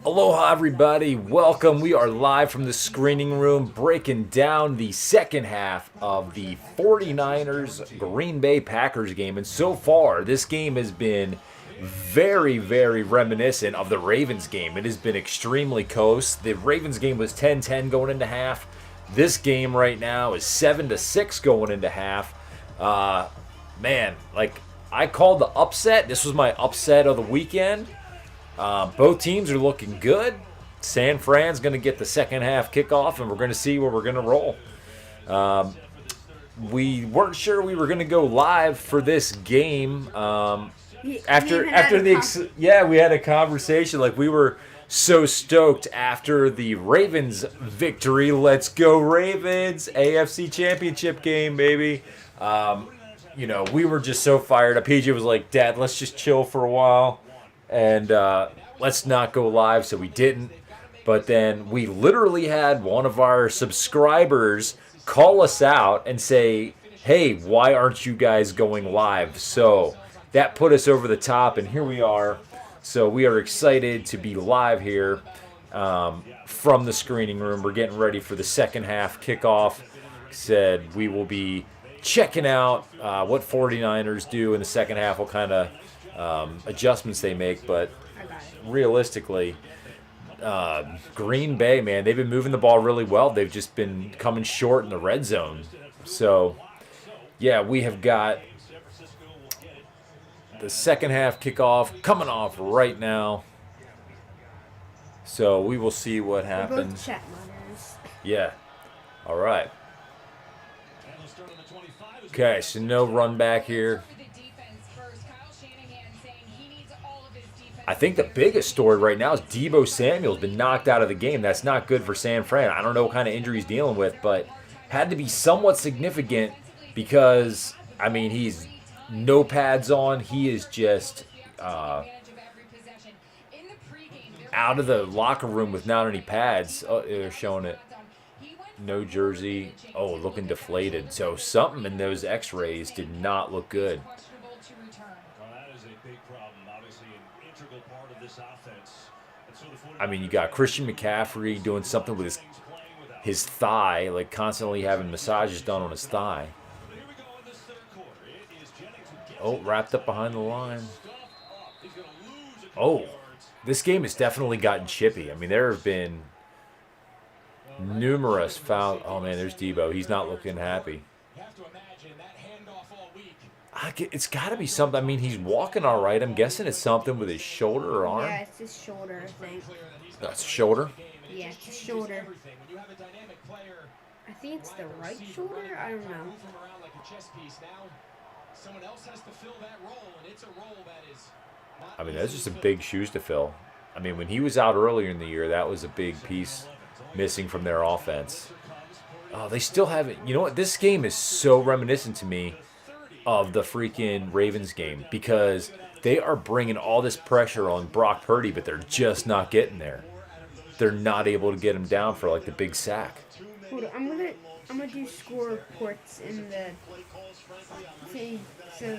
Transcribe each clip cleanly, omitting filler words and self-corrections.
Aloha, everybody. Welcome. We are live from the screening room breaking down the second half of the 49ers Green Bay Packers game. And so far, this game has been very, very reminiscent of the Ravens game. It has been extremely close. The Ravens game was 10-10 going into half. This game right now is 7-6 going into half. Man, like I called the upset. This was my upset of the weekend. Both teams are looking good. San Fran's going to get the second half kickoff, and we're going to see where we're going to roll. We weren't sure we were going to go live for this game. We had a conversation. Like, we were so stoked after the Ravens victory. Let's go Ravens! AFC Championship game, baby. We were just so fired up. PJ was like, "Dad, let's just chill for a while. And let's not go live," so we didn't. But then we literally had one of our subscribers call us out and say, "Hey, why aren't you guys going live?" So that put us over the top, and here we are. So we are excited to be live here from the screening room. We're getting ready for the second half kickoff. Said we will be checking out what 49ers do in the second half. What kind of adjustments they make, but realistically, Green Bay, man, they've been moving the ball really well. They've just been coming short in the red zone. So, yeah, we have got the second half kickoff coming off right now. So we will see what happens. We're both chat runners. Yeah. All right. Okay, so no run back here. I think the biggest story right now is Deebo Samuel's been knocked out of the game. That's not good for San Fran. I don't know what kind of injury he's dealing with, but had to be somewhat significant because, I mean, he's no pads on. He is just out of the locker room with not any pads. Oh, they're showing it. No jersey. Oh, looking deflated. So something in those x-rays did not look good. I mean, you got Christian McCaffrey doing something with his thigh, like constantly having massages done on his thigh. Oh, wrapped up behind the line. Oh, this game has definitely gotten chippy. I mean, there have been numerous foul. Oh, man, there's Deebo. He's not looking happy. It's got to be something. I mean, he's walking all right. I'm guessing it's something with his shoulder or arm. Yeah, it's his shoulder, I think. That's shoulder? Yeah, it's his shoulder. I think it's the right shoulder? I don't know. I mean, that's just some big shoes to fill. I mean, when he was out earlier in the year, that was a big piece missing from their offense. Oh, they still haven't. You know what? This game is so reminiscent to me of the freaking Ravens game because they are bringing all this pressure on Brock Purdy, but they're just not getting there. They're not able to get him down for like the big sack. Hold on, I'm gonna do score reports in the thing. So.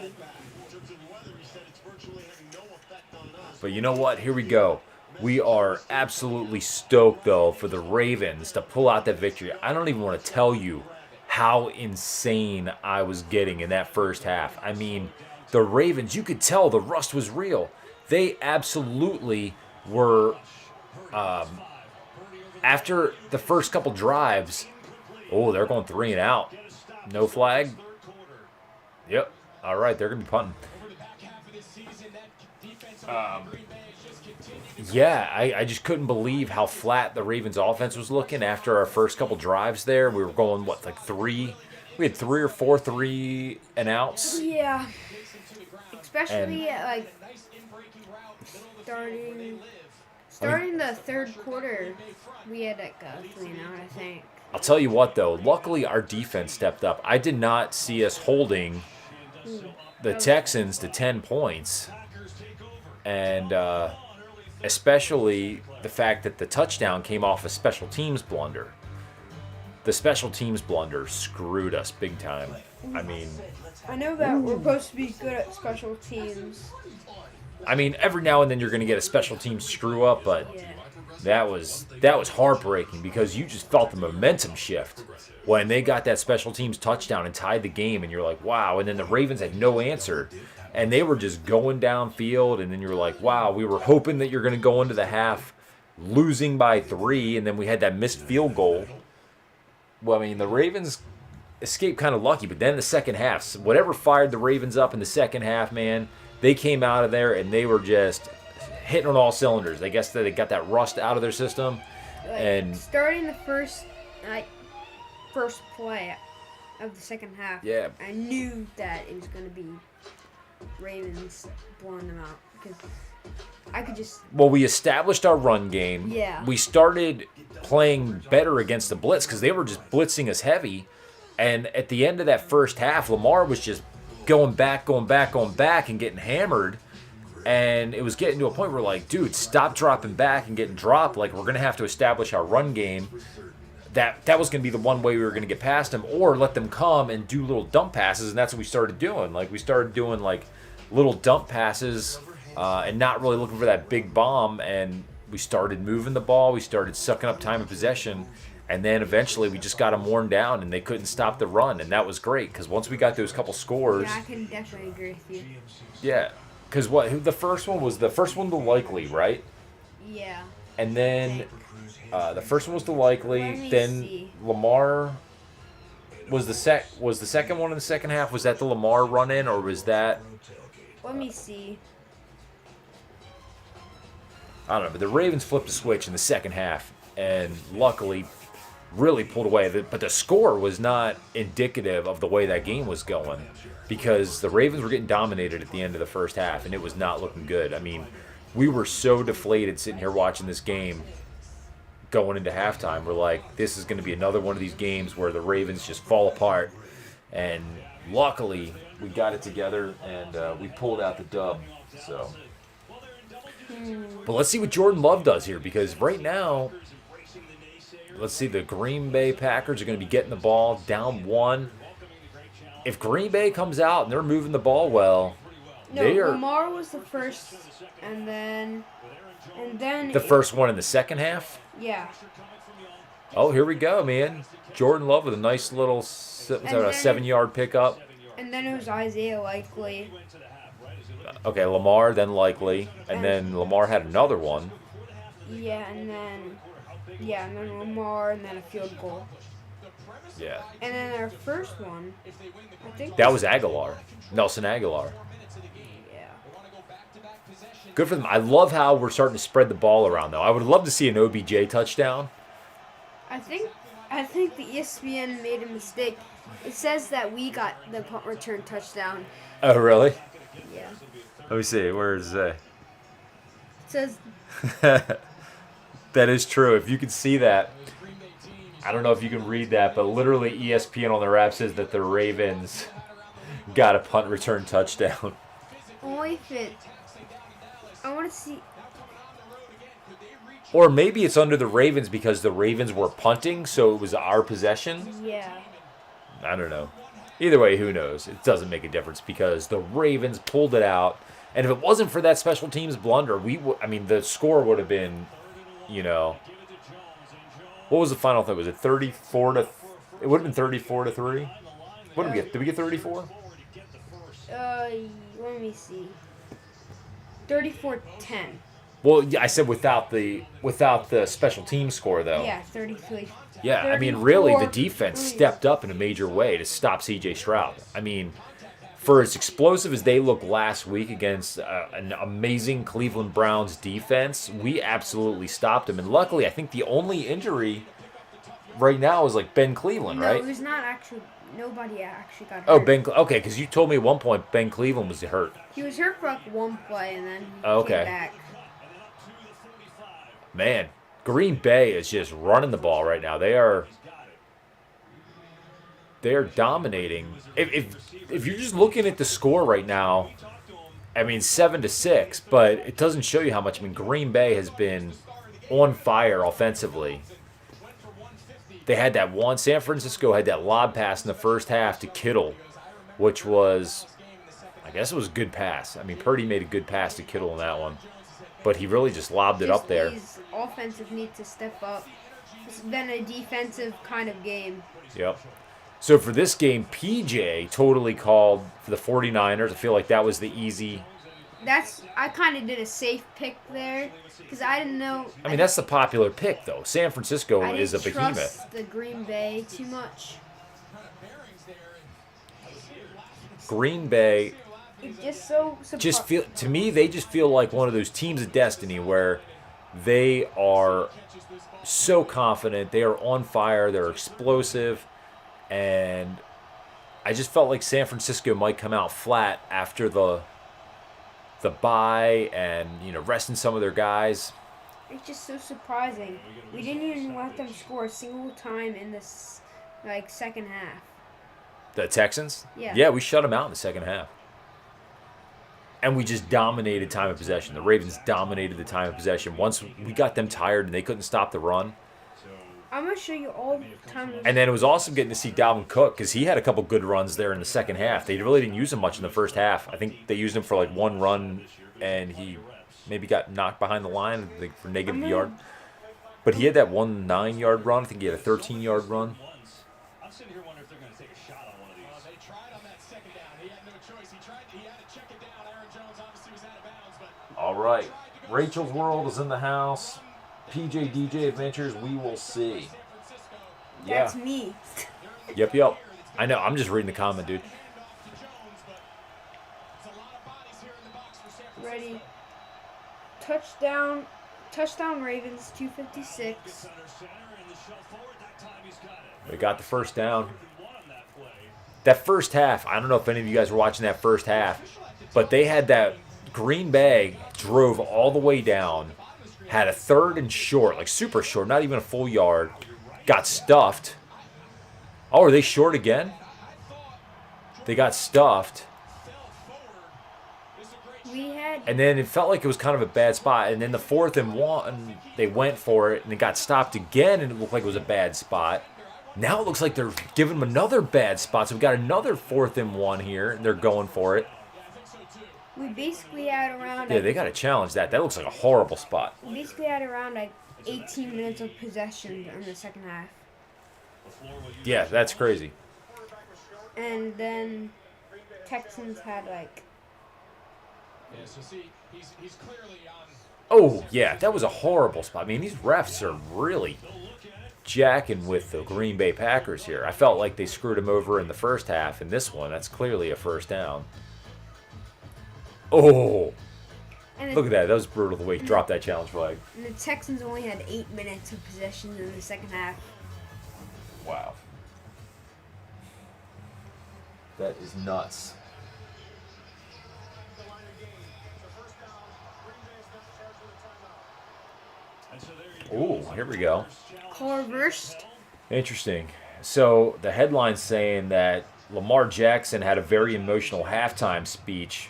But you know what? Here we go. We are absolutely stoked though for the Ravens to pull out that victory. I don't even want to tell you how insane I was getting in that first half. I mean, the Ravens, you could tell the rust was real. They absolutely were, after the first couple drives, oh, they're going 3 and out. No flag. Yep. All right, they're going to be punting. Yeah, I just couldn't believe how flat the Ravens offense was looking after our first couple drives there. We were going, we had 3 or 4 3 and outs. Yeah. Especially starting the third quarter, we had like a 3 and out, I think. I'll tell you what, though. Luckily, our defense stepped up. I did not see us holding the Texans to 10 points. And especially the fact that the touchdown came off a special teams blunder. The special teams blunder screwed us big time. I mean, I know that we're supposed to be good at special teams. I mean, every now and then you're going to get a special team screw up, but Yeah. that was heartbreaking because you just felt the momentum shift when they got that special teams touchdown and tied the game, and you're like, wow. And then the Ravens had no answer, and they were just going downfield, and then you're like, wow, we were hoping that you're going to go into the half losing by 3, and then we had that missed field goal. Well, I mean, the Ravens escaped kind of lucky, but then the second half, whatever fired the Ravens up in the second half, man, they came out of there and they were just hitting on all cylinders. I guess that they got that rust out of their system. And starting the first play of the second half, yeah, I knew that it was going to be Ravens blowing them out because I could just. Well, we established our run game. Yeah. We started playing better against the blitz because they were just blitzing us heavy. And at the end of that first half, Lamar was just going back, and getting hammered. And it was getting to a point where, like, dude, stop dropping back and getting dropped. Like, we're going to have to establish our run game. That was going to be the one way we were going to get past them, or let them come and do little dump passes. And that's what we started doing. Like, we started doing, like, little dump passes and not really looking for that big bomb. And we started moving the ball. We started sucking up time of possession. And then eventually we just got them worn down, and they couldn't stop the run. And that was great because once we got those couple scores. Yeah, I can definitely agree with you. Yeah. Because the first one the likely, right? Yeah. And then the first one was the likely. Then see. Lamar was the second one in the second half. Was that the Lamar run in, or was that? Let me see. I don't know. But the Ravens flipped a switch in the second half, and luckily, really pulled away. But the score was not indicative of the way that game was going, because the Ravens were getting dominated at the end of the first half, and it was not looking good. I mean, we were so deflated sitting here watching this game going into halftime. We're like, this is going to be another one of these games where the Ravens just fall apart. And luckily, we got it together, and we pulled out the dub. So, but let's see what Jordan Love does here, because right now, let's see, the Green Bay Packers are going to be getting the ball down 1. If Green Bay comes out and they're moving the ball well, No, they are Lamar was the first, and then the first one in the second half. Yeah. Oh, here we go, man. Jordan Love with a nice little, was that a 7-yard pickup? And then it was Isaiah Likely. Okay, Lamar, then Likely, and then Lamar had another one. Yeah, and then Lamar, and then a field goal. Yeah. And then our first one, I think that was Aguilar, Nelson Aguilar. Yeah. Good for them. I love how we're starting to spread the ball around, though. I would love to see an OBJ touchdown. I think the ESPN made a mistake. It says that we got the punt return touchdown. Oh, really? Yeah. Let me see. Where is that? It says. That is true. If you can see that, I don't know if you can read that, but literally ESPN on their app says that the Ravens got a punt return touchdown. Only if it. I want to see. Or maybe it's under the Ravens because the Ravens were punting, so it was our possession. Yeah. I don't know. Either way, who knows? It doesn't make a difference because the Ravens pulled it out. And if it wasn't for that special teams blunder, the score would have been, what was the final thing? Was it 34 to? It would have been 34-3. What did we get? Did we get 34? Let me see. 34-10. Well, yeah, I said without the special team score though. Yeah, 33. Yeah, I mean, really, the defense stepped up in a major way to stop C.J. Stroud. I mean, for as explosive as they looked last week against an amazing Cleveland Browns defense, we absolutely stopped them. And luckily, I think the only injury right now is like Ben Cleveland, right? No, it was not actually. Nobody actually got hurt. Oh, okay, because you told me at one point Ben Cleveland was hurt. He was hurt for like one play, and then he okay. came back. Man, Green Bay is just running the ball right now. They are dominating. If you're just looking at the score right now, I mean 7-6, but it doesn't show you how much. I mean, Green Bay has been on fire offensively. They had that one. San Francisco had that lob pass in the first half to Kittle, which was, I guess it was a good pass. I mean, Purdy made a good pass to Kittle in that one. But he really just lobbed it up there. These offensive need to step up. It's been a defensive kind of game. Yep. So for this game, PJ totally called for the 49ers. I feel like that was the easy. I kind of did a safe pick there because I didn't know. I mean, that's the popular pick, though. San Francisco is a I didn't behemoth. trust the Green Bay too much. Green Bay It's just so just feel to me they just feel like one of those teams of destiny where they are so confident, they are on fire, they're explosive, and I just felt like San Francisco might come out flat after the bye and resting some of their guys. It's just so surprising. We didn't even let them score a single time in this second half. The Texans? Yeah. Yeah, we shut them out in the second half. And we just dominated time of possession. The Ravens dominated the time of possession. Once we got them tired and they couldn't stop the run. I'm going to show you all the time. And then it was awesome getting to see Dalvin Cook because he had a couple good runs there in the second half. They really didn't use him much in the first half. I think they used him for like one run and he maybe got knocked behind the line for negative yard. But he had that 9-yard run. I think he had a 13-yard run. I'm sitting here wondering if they're going to take a shot on one of these. They tried on that second down. He had no choice. He had to check it down. Aaron Jones obviously was out of bounds. But All right. Rachel's World is in the house. PJ DJ Adventures, we will see. That's me. Yep. I know. I'm just reading the comment, dude. Ready. Touchdown Ravens, 256. They got the first down. That first half, I don't know if any of you guys were watching that first half, but they had that Green Bay drove all the way down, had a 3rd and short, like super short, not even a full yard, got stuffed. Oh, are they short again? They got stuffed. And then it felt like it was kind of a bad spot. And then the 4th and 1, they went for it, and it got stopped again, and it looked like it was a bad spot. Now it looks like they're giving them another bad spot. So we've got another 4th and 1 here, and they're going for it. We basically had around... Yeah, they got to challenge that. That looks like a horrible spot. We basically had around 18 minutes of possession in the second half. Yeah, that's crazy. And then Texans had yeah, so see, he's clearly on. Oh, yeah, that was a horrible spot. I mean, these refs are really jacking with the Green Bay Packers here. I felt like they screwed them over in the first half. In this one, that's clearly a first down. Oh, look at that. That was brutal the way he dropped that challenge flag. And the Texans only had 8 minutes of possession in the second half. Wow. That is nuts. Oh, here we go. Call reversed. Interesting. So the headline's saying that Lamar Jackson had a very emotional halftime speech.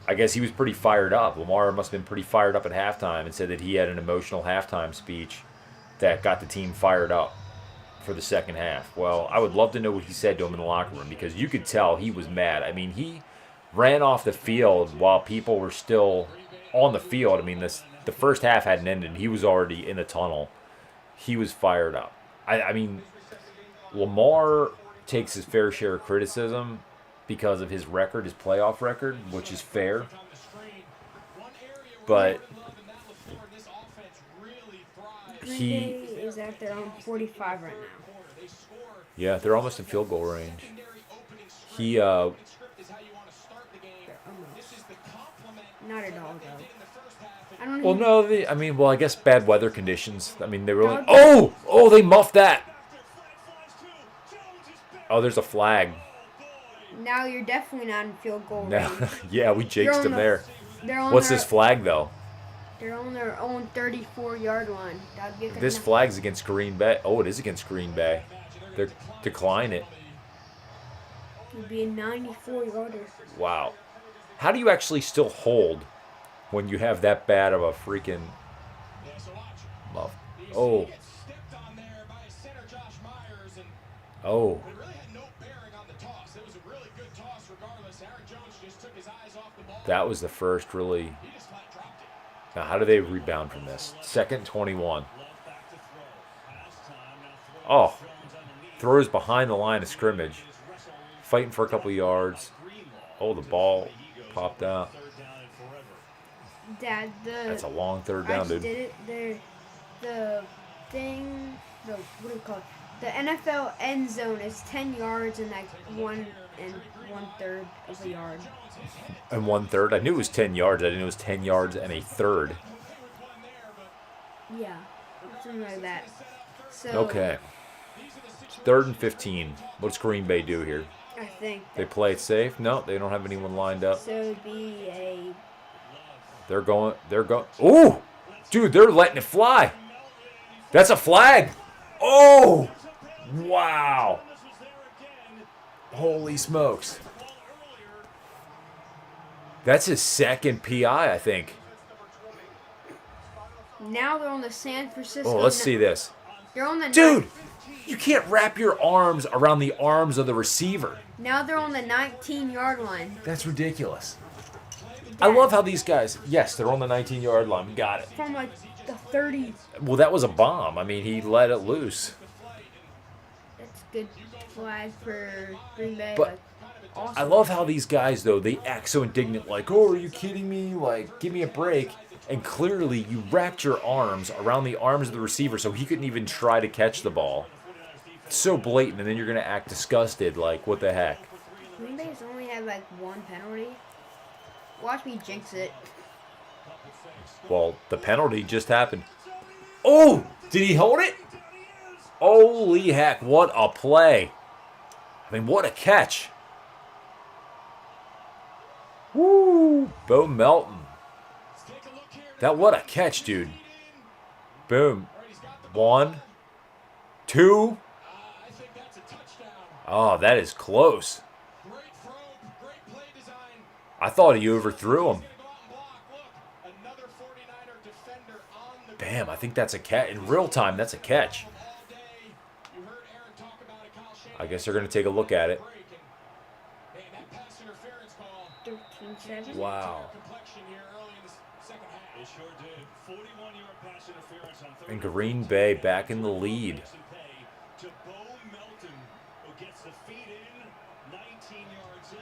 I guess he was pretty fired up. Lamar must have been pretty fired up at halftime and said that he had an emotional halftime speech that got the team fired up for the second half. Well, I would love to know what he said to him in the locker room because you could tell he was mad. I mean, he ran off the field while people were still on the field. I mean, the first half hadn't ended. He was already in the tunnel. He was fired up. I mean, Lamar takes his fair share of criticism because of his record, his playoff record, which is fair. But he is at their own 45 right now. Yeah, they're almost in field goal range. He Not at all, though. I don't well, no, I guess bad weather conditions. I mean, they were like, oh, they muffed that. Oh, there's a flag. Now you're definitely not in field goal Now, range. yeah, we jinxed him there. On What's this flag, though? They're on their own 34-yard line. This flag's against Green Bay. Oh, it is against Green Bay. They're decline it. It would be a 94-yarder. Wow. How do you actually still hold when you have that bad of a freaking muff? Oh. Oh. That was the first really. Now, how do they rebound from this? 2nd and 21. Oh, throws behind the line of scrimmage. Fighting for a couple yards. Oh, the ball popped out. Dad, That's a long third down, I dude. did it. The thing, what do you call it? The NFL end zone is 10 yards and like 1/3 of a yard. And 1/3. I knew it was 10 yards. I didn't know it was 10 yards and a third. Yeah, something like that. So Okay. 3rd and 15. What's Green Bay do here? I think They play it safe? No, they don't have anyone lined up. so. It'd be a They're going. Ooh! Dude, they're letting it fly. That's a flag. Oh! Wow. Holy smokes. That's his second PI, I think. now they're on the San Francisco. Oh, let's see this. They're on the Dude, you can't wrap your arms around the arms of the receiver. Now they're on the 19-yard line. That's ridiculous. I love how these guys, yes, they're on the 19-yard line. Got it. From like the 30. Well, that was a bomb. I mean, he let it loose. That's good flag for Green Bay. But like, awesome. I love how these guys, though, they act so indignant, like, oh, are you kidding me? Like, give me a break. And clearly, you wrapped your arms around the arms of the receiver so he couldn't even try to catch the ball. It's so blatant, and then you're going to act disgusted, like, what the heck? Green Bay's only had like one penalty. Watch me jinx it. Well, the penalty just happened. Oh! Did he hold it? Holy heck, what a play. I mean, what a catch. Woo! Bo Melton. What a catch, dude. Boom. 1, 2. Oh, that is close. I thought he overthrew him. Bam, I think that's a catch. In real time, that's a catch. I guess they're going to take a look at it. 13-7. Wow. And Green Bay back in the lead.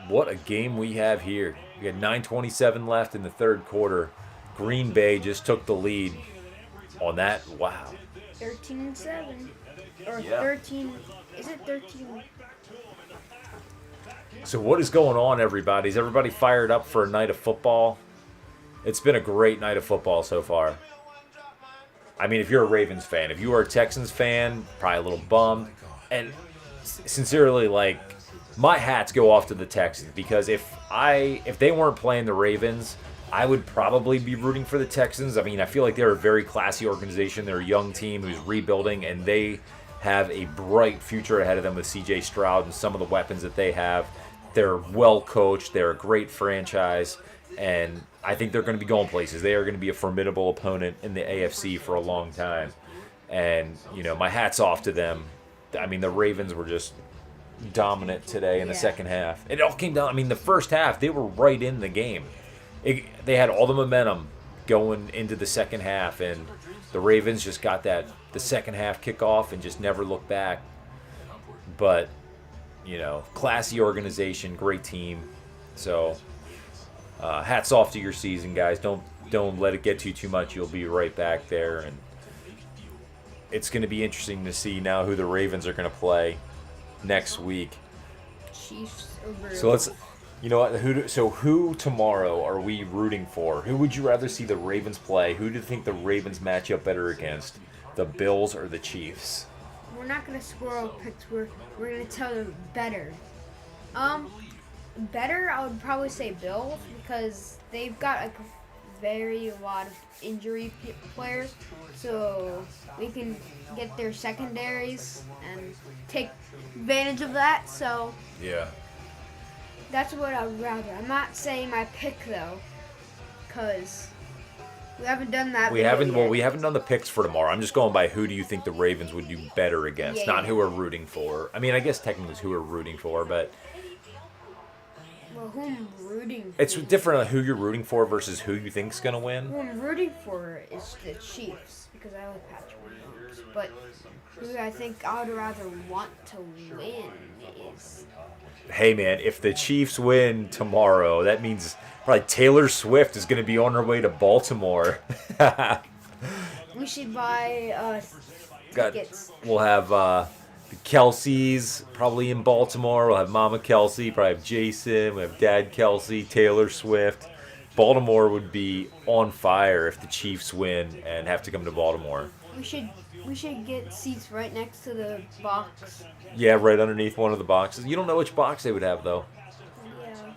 What a game we have here. We got 9:27 left in the third quarter. Green Bay just took the lead on that. Wow. 13-7. Or Yeah. 13. Is it 13? So what is going on, everybody? Is everybody fired up for a night of football? It's been a great night of football so far. I mean, if you're a Ravens fan, if you are a Texans fan, probably a little bummed. And sincerely, like, my hats go off to the Texans because if they weren't playing the Ravens, I would probably be rooting for the Texans. I mean, I feel like they're a very classy organization. They're a young team who's rebuilding, and they have a bright future ahead of them with C.J. Stroud and some of the weapons that they have. They're well coached. They're a great franchise, and I think they're going to be going places. They are going to be a formidable opponent in the AFC for a long time. And, you know, my hat's off to them. I mean, the Ravens were just dominant today in the second half. It all came down. I mean, the first half, they were right in the game. They had all the momentum going into the second half, and the Ravens just got the second half kickoff and just never looked back. But, you know, classy organization, great team. So, hats off to your season, guys. Don't let it get to you too much. You'll be right back there, and it's going to be interesting to see now who the Ravens are going to play next week. Chiefs over. So let's, you know what? Who tomorrow are we rooting for? Who would you rather see the Ravens play? Who do you think the Ravens match up better against? The Bills or the Chiefs? We're not gonna squirrel picks. We're gonna tell them better. Better. I would probably say Bills because they've got a very lot of injury players, so we can get their secondaries and take advantage of that. So Yeah. that's what I'd rather. I'm not saying my pick though, because we haven't done that. We haven't done the picks for tomorrow. I'm just going by who do you think the Ravens would do better against, not who we're rooting for. I mean, I guess technically it's who we're rooting for, but who I'm rooting. It's for. different on who you're rooting for versus who you think's gonna win. Who I'm rooting for is the Chiefs because I like Patrick Mahomes. But who I think I would rather want to win is. Hey man, if the Chiefs win tomorrow, that means probably Taylor Swift is gonna be on her way to Baltimore. We should buy tickets. We'll have the Kelseys probably in Baltimore. We'll have Mama Kelsey, probably have Jason. We have Dad Kelsey, Taylor Swift. Baltimore would be on fire if the Chiefs win and have to come to Baltimore. We should get seats right next to the box. Yeah, right underneath one of the boxes. You don't know which box they would have though. Yeah.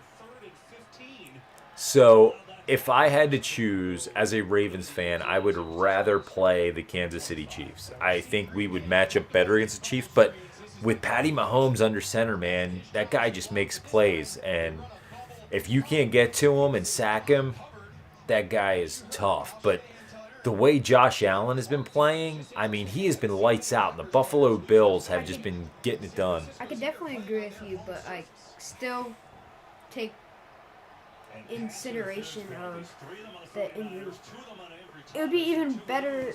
So if I had to choose as a Ravens fan, I would rather play the Kansas City Chiefs. I think we would match up better against the Chiefs, but with Patty Mahomes under center, man, that guy just makes plays. And if you can't get to him and sack him, that guy is tough. But the way Josh Allen has been playing, I mean, he has been lights out. And the Buffalo Bills have just been getting it done. I could definitely agree with you, but I still take consideration of the injuries. It would be even better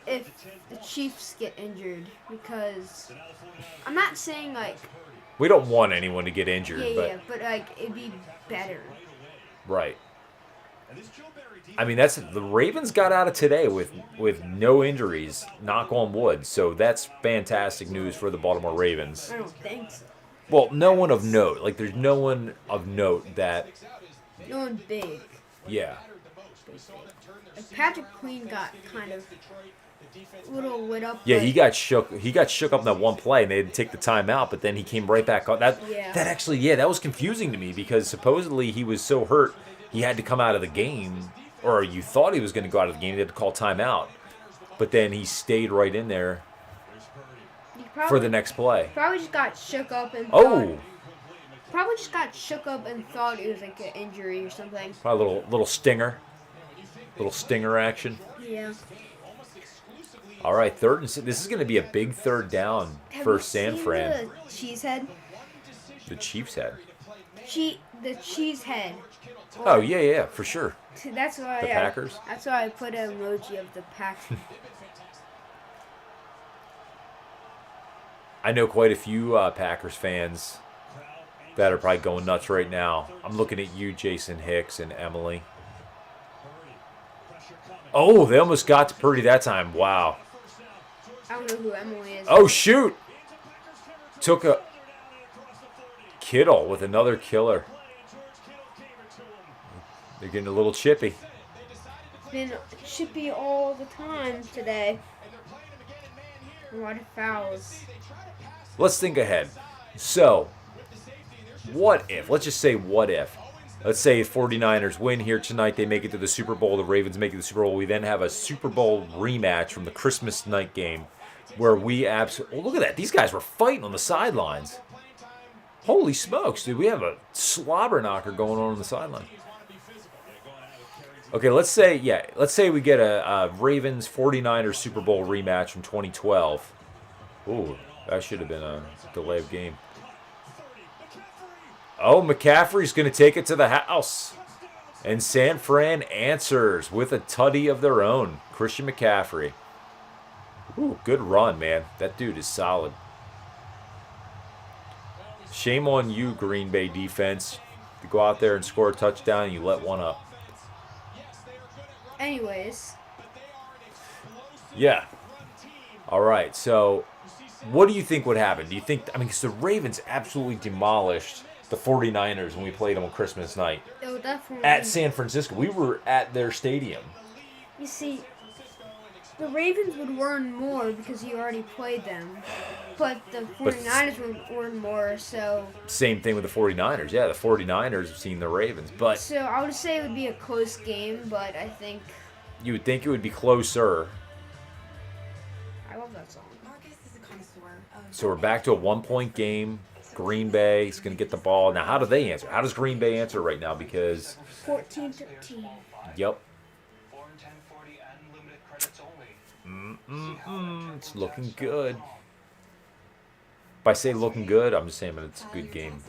if the Chiefs get injured because I'm not saying like We don't want anyone to get injured, but like it'd be better. Right. I mean, that's the Ravens got out of today with no injuries, knock on wood. So that's fantastic news for the Baltimore Ravens. I don't think so. Well, no one of note. Like, there's no one of note that. No one big. Yeah. Like Patrick Queen got kind of a little lit up. Yeah, he got shook. He got shook up in that one play, and they had to take the timeout. But then he came right back on. That actually, that was confusing to me because supposedly he was so hurt he had to come out of the game, or you thought he was going to go out of the game. They had to call timeout, but then he stayed right in there for the next play. Probably just got shook up and. Probably just got shook up and thought it was like an injury or something. Probably a little stinger action. Yeah. All right, third and this is going to be a big third down for San Fran. The cheese head. The Chiefs head. The cheese head. Oh yeah, for sure. That's why the Packers. That's why I put an emoji of the Packers. I know quite a few Packers fans that are probably going nuts right now. I'm looking at you, Jason Hicks and Emily. Oh, they almost got to Purdy that time. Wow. I don't know who Emily is. Oh, shoot. Took a Kittle with another killer. They're getting a little chippy. It's been chippy all the time today. A lot of fouls. Let's think ahead. So, what if? Let's just say what if. Let's say 49ers win here tonight. They make it to the Super Bowl. The Ravens make it to the Super Bowl. We then have a Super Bowl rematch from the Christmas night game where we absolutely... Oh, look at that. These guys were fighting on the sidelines. Holy smokes, dude. We have a slobber knocker going on the sideline. Okay, let's say we get a Ravens 49ers Super Bowl rematch from 2012. Ooh, that should have been a delay of game. Oh, McCaffrey's going to take it to the house. And San Fran answers with a tutty of their own. Christian McCaffrey. Ooh, good run, man. That dude is solid. Shame on you, Green Bay defense. To go out there and score a touchdown and you let one up. Anyways. Yeah. All right, so what do you think would happen? Do you think, because the Ravens absolutely demolished the 49ers when we played them on Christmas night. Oh, definitely. At San Francisco. We were at their stadium. You see, the Ravens would learn more because you already played them. But the 49ers would learn more, so... Same thing with the 49ers. Yeah, the 49ers have seen the Ravens, but... So I would say it would be a close game, but I think... You would think it would be closer. I love that song. So we're back to a 1-point game. Green Bay is going to get the ball. Now, how do they answer? How does Green Bay answer right now? Because... 14-13. Yep. It's looking good. If I say looking good, I'm just saying it's a good game.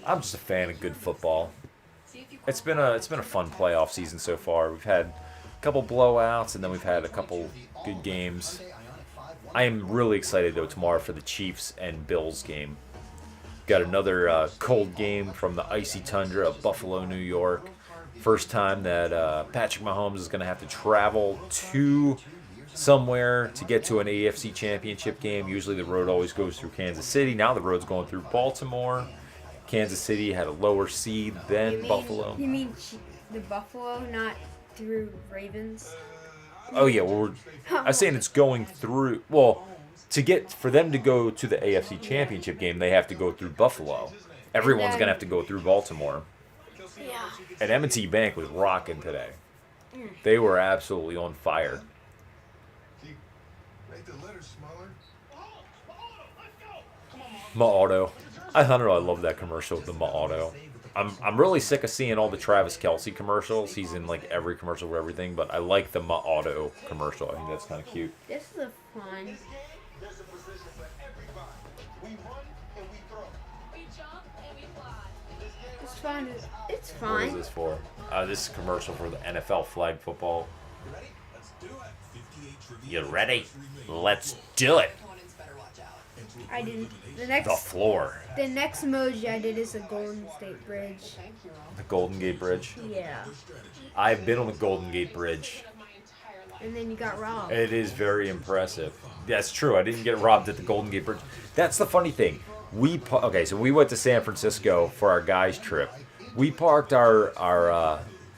I'm just a fan of good football. It's been a fun playoff season so far. We've had a couple blowouts, and then we've had a couple good games. I am really excited, though, tomorrow for the Chiefs and Bills game. Got another cold game from the icy tundra of Buffalo, New York. First time that Patrick Mahomes is going to have to travel to somewhere to get to an AFC championship game. Usually the road always goes through Kansas City. Now the road's going through Baltimore. Kansas City had a lower seed than Buffalo. You mean the Buffalo, not through Ravens? Oh, yeah. Well, I'm saying it's going through. Well, for them to go to the AFC championship game, they have to go through Buffalo. Everyone's going to have to go through Baltimore. Yeah. And M&T Bank was rocking today. They were absolutely on fire. Ma Auto. I don't know. I love that commercial with the Ma Auto. I'm really sick of seeing all the Travis Kelce commercials. He's in like every commercial for everything, but I like the Ma Auto commercial. I think that's kind of cute. This is a fun. It's fun. It's fine. What is this for? This is a commercial for the NFL flag football. You ready? Let's do it. I didn't. The floor. The next emoji I did is the Golden State Bridge. The Golden Gate Bridge. Yeah. I've been on the Golden Gate Bridge. And then you got robbed. It is very impressive. That's true. I didn't get robbed at the Golden Gate Bridge. That's the funny thing. So we went to San Francisco for our guys' trip. We parked our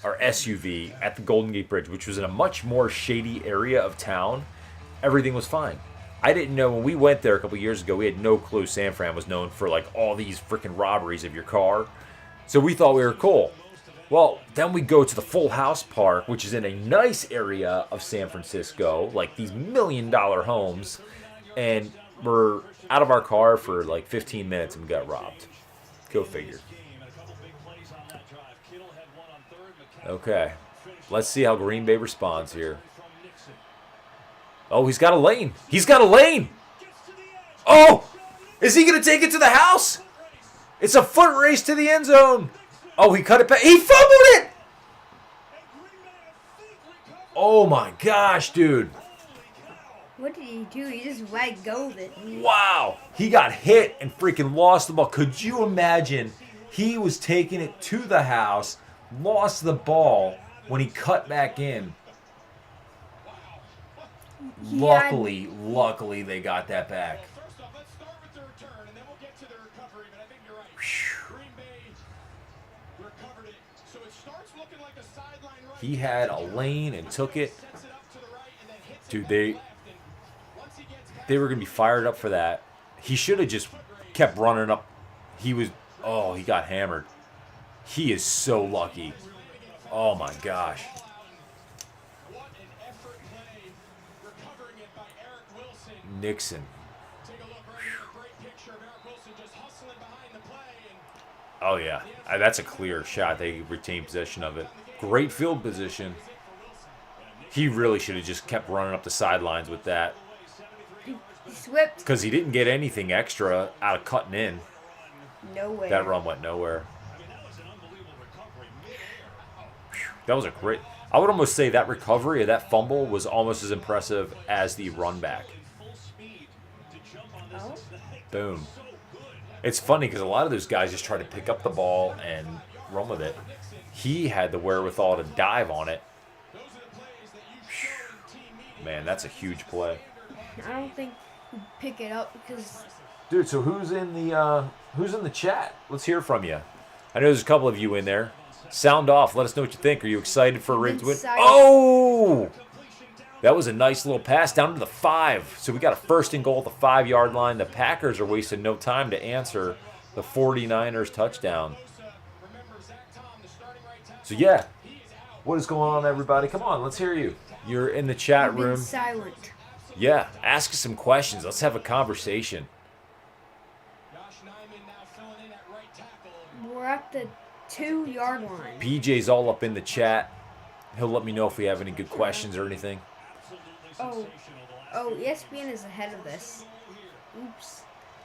SUV at the Golden Gate Bridge, which was in a much more shady area of town. Everything was fine. I didn't know when we went there a couple years ago. We had no clue San Fran was known for like all these freaking robberies of your car. So we thought we were cool. Well, then we go to the Full House Park, which is in a nice area of San Francisco, like these $1 million homes, and we're out of our car for like 15 minutes and we got robbed. Go figure. Okay, let's see how Green Bay responds here. Oh, he's got a lane. He's got a lane. Oh, is he going to take it to the house? It's a foot race to the end zone. Oh, he cut it back. He fumbled it. Oh, my gosh, dude. What did he do? He just let go of it. Wow. He got hit and freaking lost the ball. Could you imagine? He was taking it to the house, lost the ball when he cut back in. Luckily, they got that back. He had a lane and took it. Dude, they were going to be fired up for that. He should have just kept running up. He got hammered. He is so lucky. Oh, my gosh. Nixon. Oh, yeah. That's a clear shot. They retained possession of it. Great field position. He really should have just kept running up the sidelines with that. He slipped. Because he didn't get anything extra out of cutting in. Nowhere. That run went nowhere. That was a great... I would almost say that recovery of that fumble was almost as impressive as the run back. Oh? Boom. It's funny because a lot of those guys just try to pick up the ball and run with it. He had the wherewithal to dive on it. Man, that's a huge play. I don't think he'd pick it up because... Dude, so who's in the chat? Let's hear from you. I know there's a couple of you in there. Sound off. Let us know what you think. Are you excited for a Ravens win? Oh! That was a nice little pass down to the 5. So we got a first and goal at the 5-yard line. The Packers are wasting no time to answer the 49ers touchdown. So, yeah. What is going on, everybody? Come on, let's hear you. You're in the chat room. Silent. Yeah, ask us some questions. Let's have a conversation. We're at the 2-yard line. PJ's all up in the chat. He'll let me know if we have any good questions or anything. Oh, ESPN is ahead of this. Oops.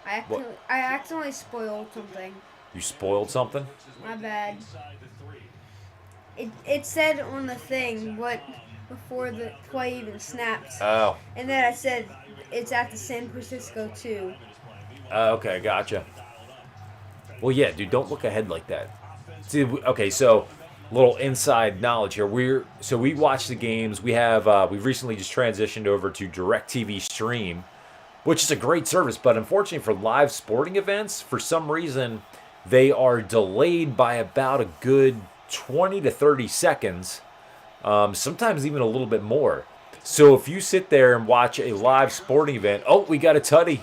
I accidentally spoiled something. You spoiled something? My bad. It said on the thing what before the play even snaps. Oh. And then I said it's at the San Francisco 2. Okay, gotcha. Well, yeah, dude, don't look ahead like that. See, okay, so little inside knowledge here. We watch the games. We've recently just transitioned over to DirecTV Stream, which is a great service, but unfortunately for live sporting events, for some reason, they are delayed by about a good 20 to 30 seconds, sometimes even a little bit more. So if you sit there and watch a live sporting event, oh, we got a tutty.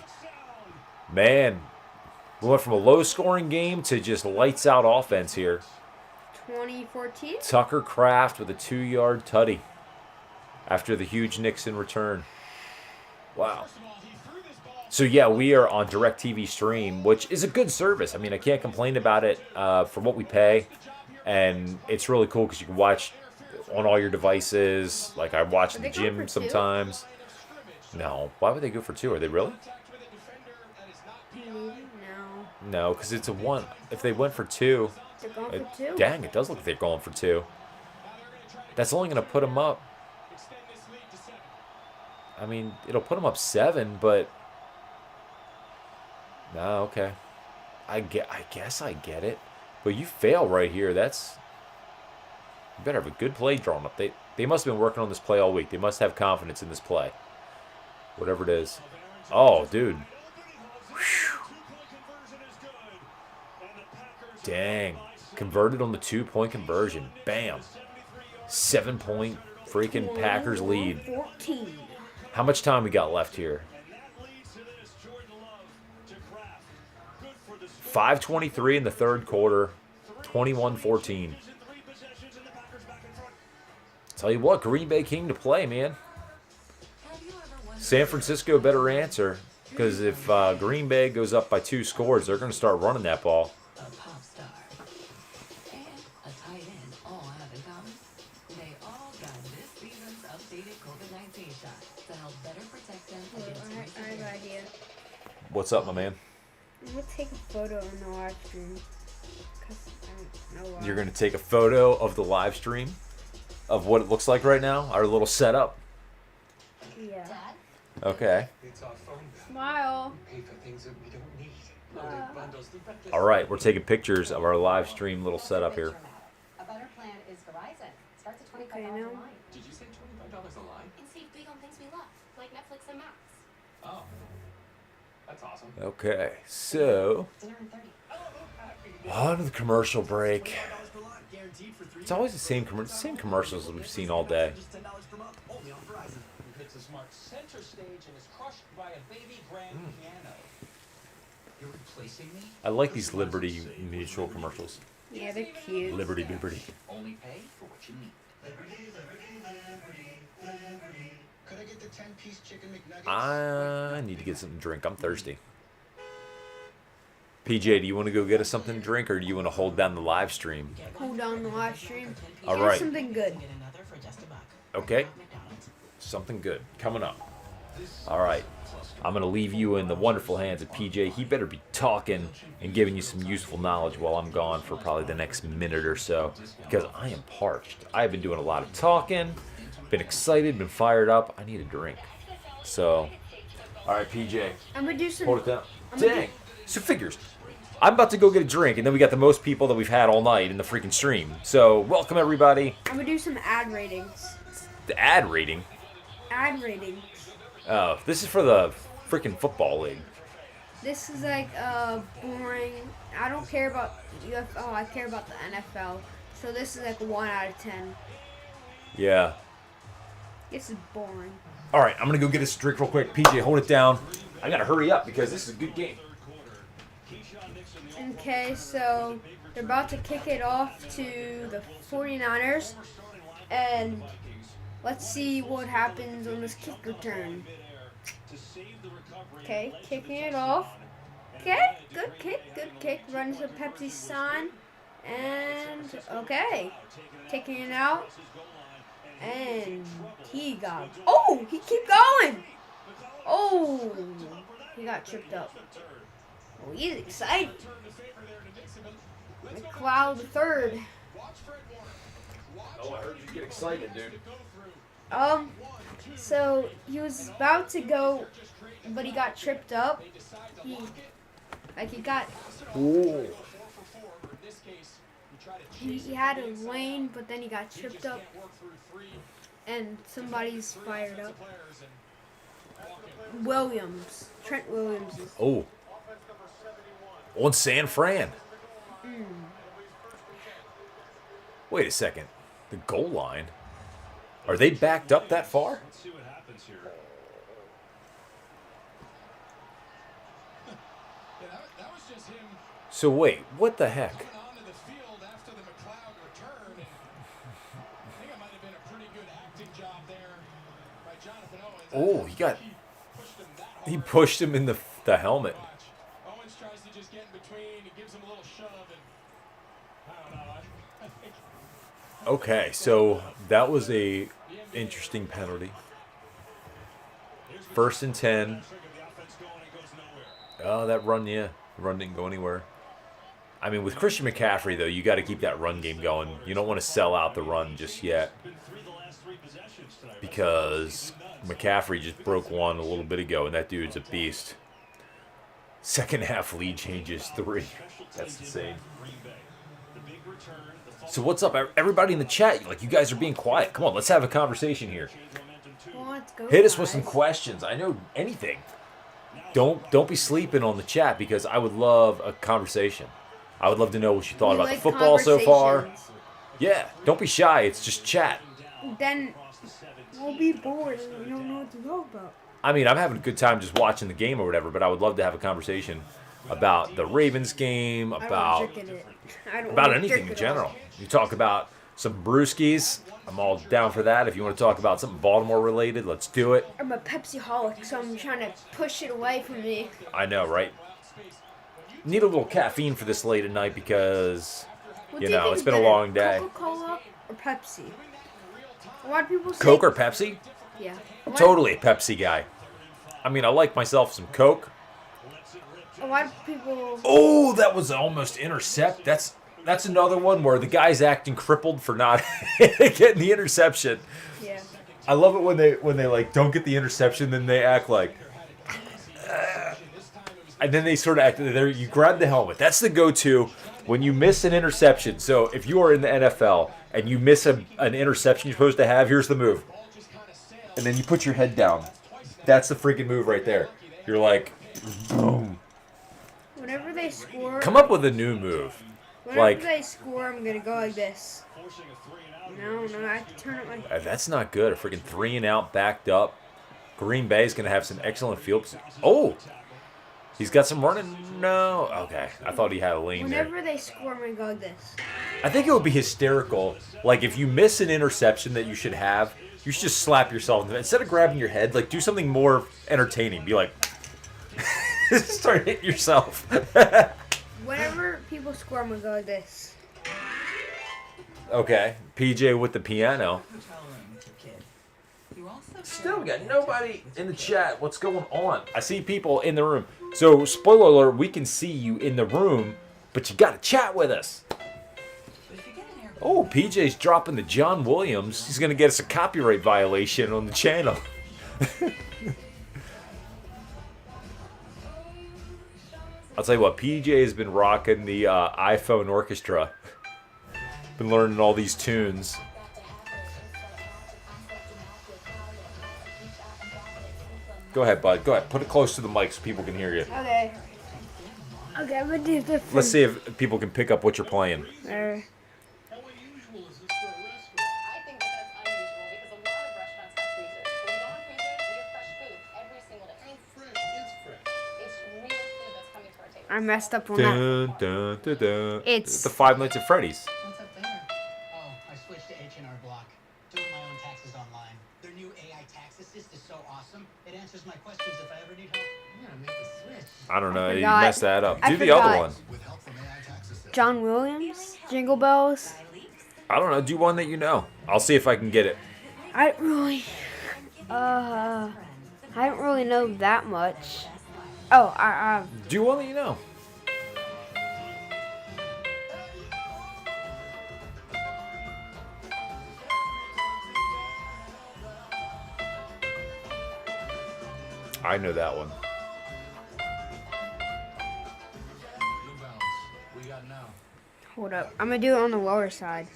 Man, we went from a low-scoring game to just lights-out offense here. 2014? Tucker Kraft with a 2-yard tutty after the huge Nixon return. Wow. So, yeah, we are on DirecTV Stream, which is a good service. I mean, I can't complain about it for what we pay. And it's really cool because you can watch on all your devices. Like, I watch in the gym sometimes. No. Why would they go for 2? Are they really? No. No, because it's a 1. If they went for 2... They're going for 2? Dang, it does look like they're going for 2. That's only going to put them up. I mean, it'll put them up 7, but... No, okay. I guess I get it. But you fail right here. That's... You better have a good play drawn up. They must have been working on this play all week. They must have confidence in this play. Whatever it is. Oh, dude. Whew. Dang. Converted on the 2-point conversion. Bam. 7-point freaking Packers lead. 14. How much time we got left here? 5:23 in the third quarter. 21-14. Tell you what, Green Bay came to play, man. San Francisco better answer. Because if Green Bay goes up by 2 scores, they're going to start running that ball. I have an idea. What's up, my man? I'm going to take a photo in the live stream. Because I don't know why. You're going to take a photo of the live stream? Of what it looks like right now? Our little setup? Yeah. Okay. Smile. All right, we're taking pictures of our live stream little setup here. A better plan is Verizon. Starts at $25 Okay, a now. line. Did you say $25 a line? And save big on things we love, like Netflix and Max. Oh. That's awesome. Okay, so Dinner in 30. on to the commercial break. It's always the same commercials that we've seen all day. Hits a smart center stage and is crushed by a baby grand piano. You're replacing me? I like these Liberty Mutual commercials. Yeah, they're cute. Liberty. Only pay for what you need. Could I get the 10-piece chicken McNuggets? I need to get something to drink. I'm thirsty. PJ, do you want to go get us something to drink, or do you want to hold down the live stream? Hold on the live stream. All Do right. something good. Okay. Something good coming up. All right. I'm going to leave you in the wonderful hands of PJ. He better be talking and giving you some useful knowledge while I'm gone for probably the next minute or so, because I am parched. I've been doing a lot of talking, been excited, been fired up. I need a drink. So, all right, PJ. I'm going to do some... Hold it down. I'm gonna Dang. So figures. I'm about to go get a drink, and then we got the most people that we've had all night in the freaking stream. So, welcome, everybody. I'm going to do some ad ratings. The ad rating. Ad ratings. Oh, this is for the freaking football league. This is like boring. I don't care about UFO. I care about the NFL. So this is like 1 out of 10. Yeah. This is boring. All right, I'm going to go get us a drink real quick. PJ, hold it down. I got to hurry up because this is a good game. Okay, so they're about to kick it off to the 49ers. And let's see what happens on this kick return. Okay, kicking it off. Okay, good kick. Runs the Pepsi sign. And, okay, kicking it out. And he got, oh, he keep going. Oh, he got tripped up. Oh, he's excited. McLeod the third. Oh, I heard you get excited, dude. So he was about to go, but he got tripped up. He got. Ooh. He had a lane, but then he got tripped up, and somebody's fired up. Trent Williams. Oh. On San Fran. Wait a second. The goal line. Are they backed up that far? Let's see what happens here. Yeah, that was just him So wait, what the heck? coming onto the field after the McLeod return. And I think it might have been a pretty good acting job there by Jonathan Owens. Oh, he got. Pushed him that hard. He pushed him in the helmet. Owens tries to just get in between. He gives him a little shove, and I don't know. I think Okay, so that was a interesting penalty. First and 10. the offense going and goes nowhere. Oh, that run, yeah. The run didn't go anywhere. I mean, with Christian McCaffrey, though, you got to keep that run game going. You don't want to sell out the run just yet because McCaffrey just broke one a little bit ago, and that dude's a beast. Second half lead changes 3. That's insane. So what's up, everybody in the chat? Like, you guys are being quiet. Come on, let's have a conversation here. Well, let's go, Hit us with some guys. questions. I know anything. Don't be sleeping on the chat because I would love a conversation. I would love to know what you thought We about like the football so far. conversations. Yeah, don't be shy. It's just chat. Then we'll be bored and we don't know what to talk about. I mean, I'm having a good time just watching the game or whatever, but I would love to have a conversation about the Ravens game, I don't about drink in it. I don't about wanna anything drink in it general. all. You talk about some brewskis. I'm all down for that. If you want to talk about something Baltimore related, let's do it. I'm a Pepsi-holic, so I'm trying to push it away from me. I know, right? Need a little caffeine for this late at night because, What you do know, think it's is been a better, long day. Coca-Cola or Pepsi? A lot of people say Coke or Pepsi? Yeah. Totally a Pepsi guy. I mean, I like myself some Coke. A lot of people. Oh, that was almost intercept. That's another one where the guy's acting crippled for not getting the interception. Yeah. I love it when they like don't get the interception, then they act like, and then they sort of act there. You grab the helmet. That's the go-to when you miss an interception. So if you are in the NFL and you miss an interception you're supposed to have, here's the move, and then you put your head down. That's the freaking move right there. You're like, boom. Whenever they score. Come up with a new move. Whenever like- they score, I'm gonna go like this. No, I have to turn it like. That's not good. A freaking 3-and-out backed up. Green Bay's going to have some excellent field position. Oh! He's got some running. No. Okay. I thought he had a lane there. Whenever they score, I'm gonna go like this. I think it would be hysterical. Like, if you miss an interception that you should have, you should just slap yourself. Instead of grabbing your head, like, do something more entertaining. Be like, start hitting yourself. Whenever people score, I'm gonna go like this. Okay. PJ with the piano. Still got nobody in the chat. What's going on? I see people in the room. So, spoiler alert, we can see you in the room, but you got to chat with us. Oh, PJ's dropping the John Williams. He's going to get us a copyright violation on the channel. I'll tell you what, PJ has been rocking the iPhone orchestra. Been learning all these tunes. Go ahead, bud. Go ahead. Put it close to the mic so people can hear you. Okay. Okay, I'm gonna do this. Let's see if people can pick up what you're playing. There. How unusual is this for a restaurant? I think that that's unusual because a lot of restaurants have freezers. When we don't have freezers, we have fresh food every single day. How fresh is fresh? It's real food that's coming to our table. I messed up on that. Dun, dun, dun, dun. It's- the Five Nights at Freddy's. What's up there? Oh, I switched to H&R Block. Doing my own taxes online. Their new AI tax assist is so awesome. It answers my questions if I ever need help. I'm gonna make the switch. I don't know. You forgot. messed that up. I Do the other forgot. one. With help from AI tax assist. John Williams, Jingle Bells. I don't know. Do one that you know. I'll see if I can get it. I don't really, I don't really know that much. Oh, Do one that you know. I know that one. hold up. I'm gonna do it on the lower side.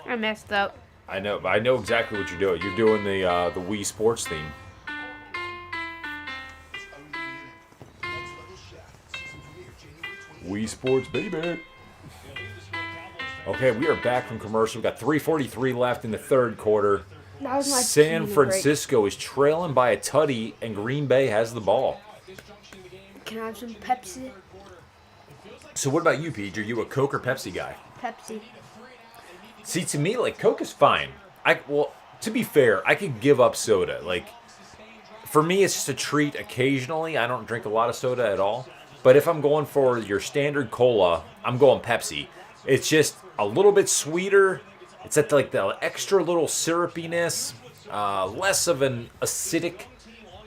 I messed up. I know exactly what you're doing. You're doing the Wii Sports theme. Wii Sports, baby. Okay, we are back from commercial. We've got 3:43 left in the third quarter. That was my San TV Francisco is trailing by a tutty, and Green Bay has the ball. break. Can I have some Pepsi? So what about you, Pete? Are you a Coke or Pepsi guy? Pepsi. See, to me, like, Coke is fine. Well, to be fair, I could give up soda. Like, for me, it's just a treat occasionally. I don't drink a lot of soda at all. But if I'm going for your standard cola, I'm going Pepsi. It's just a little bit sweeter. It's at like the extra little syrupiness, less of an acidic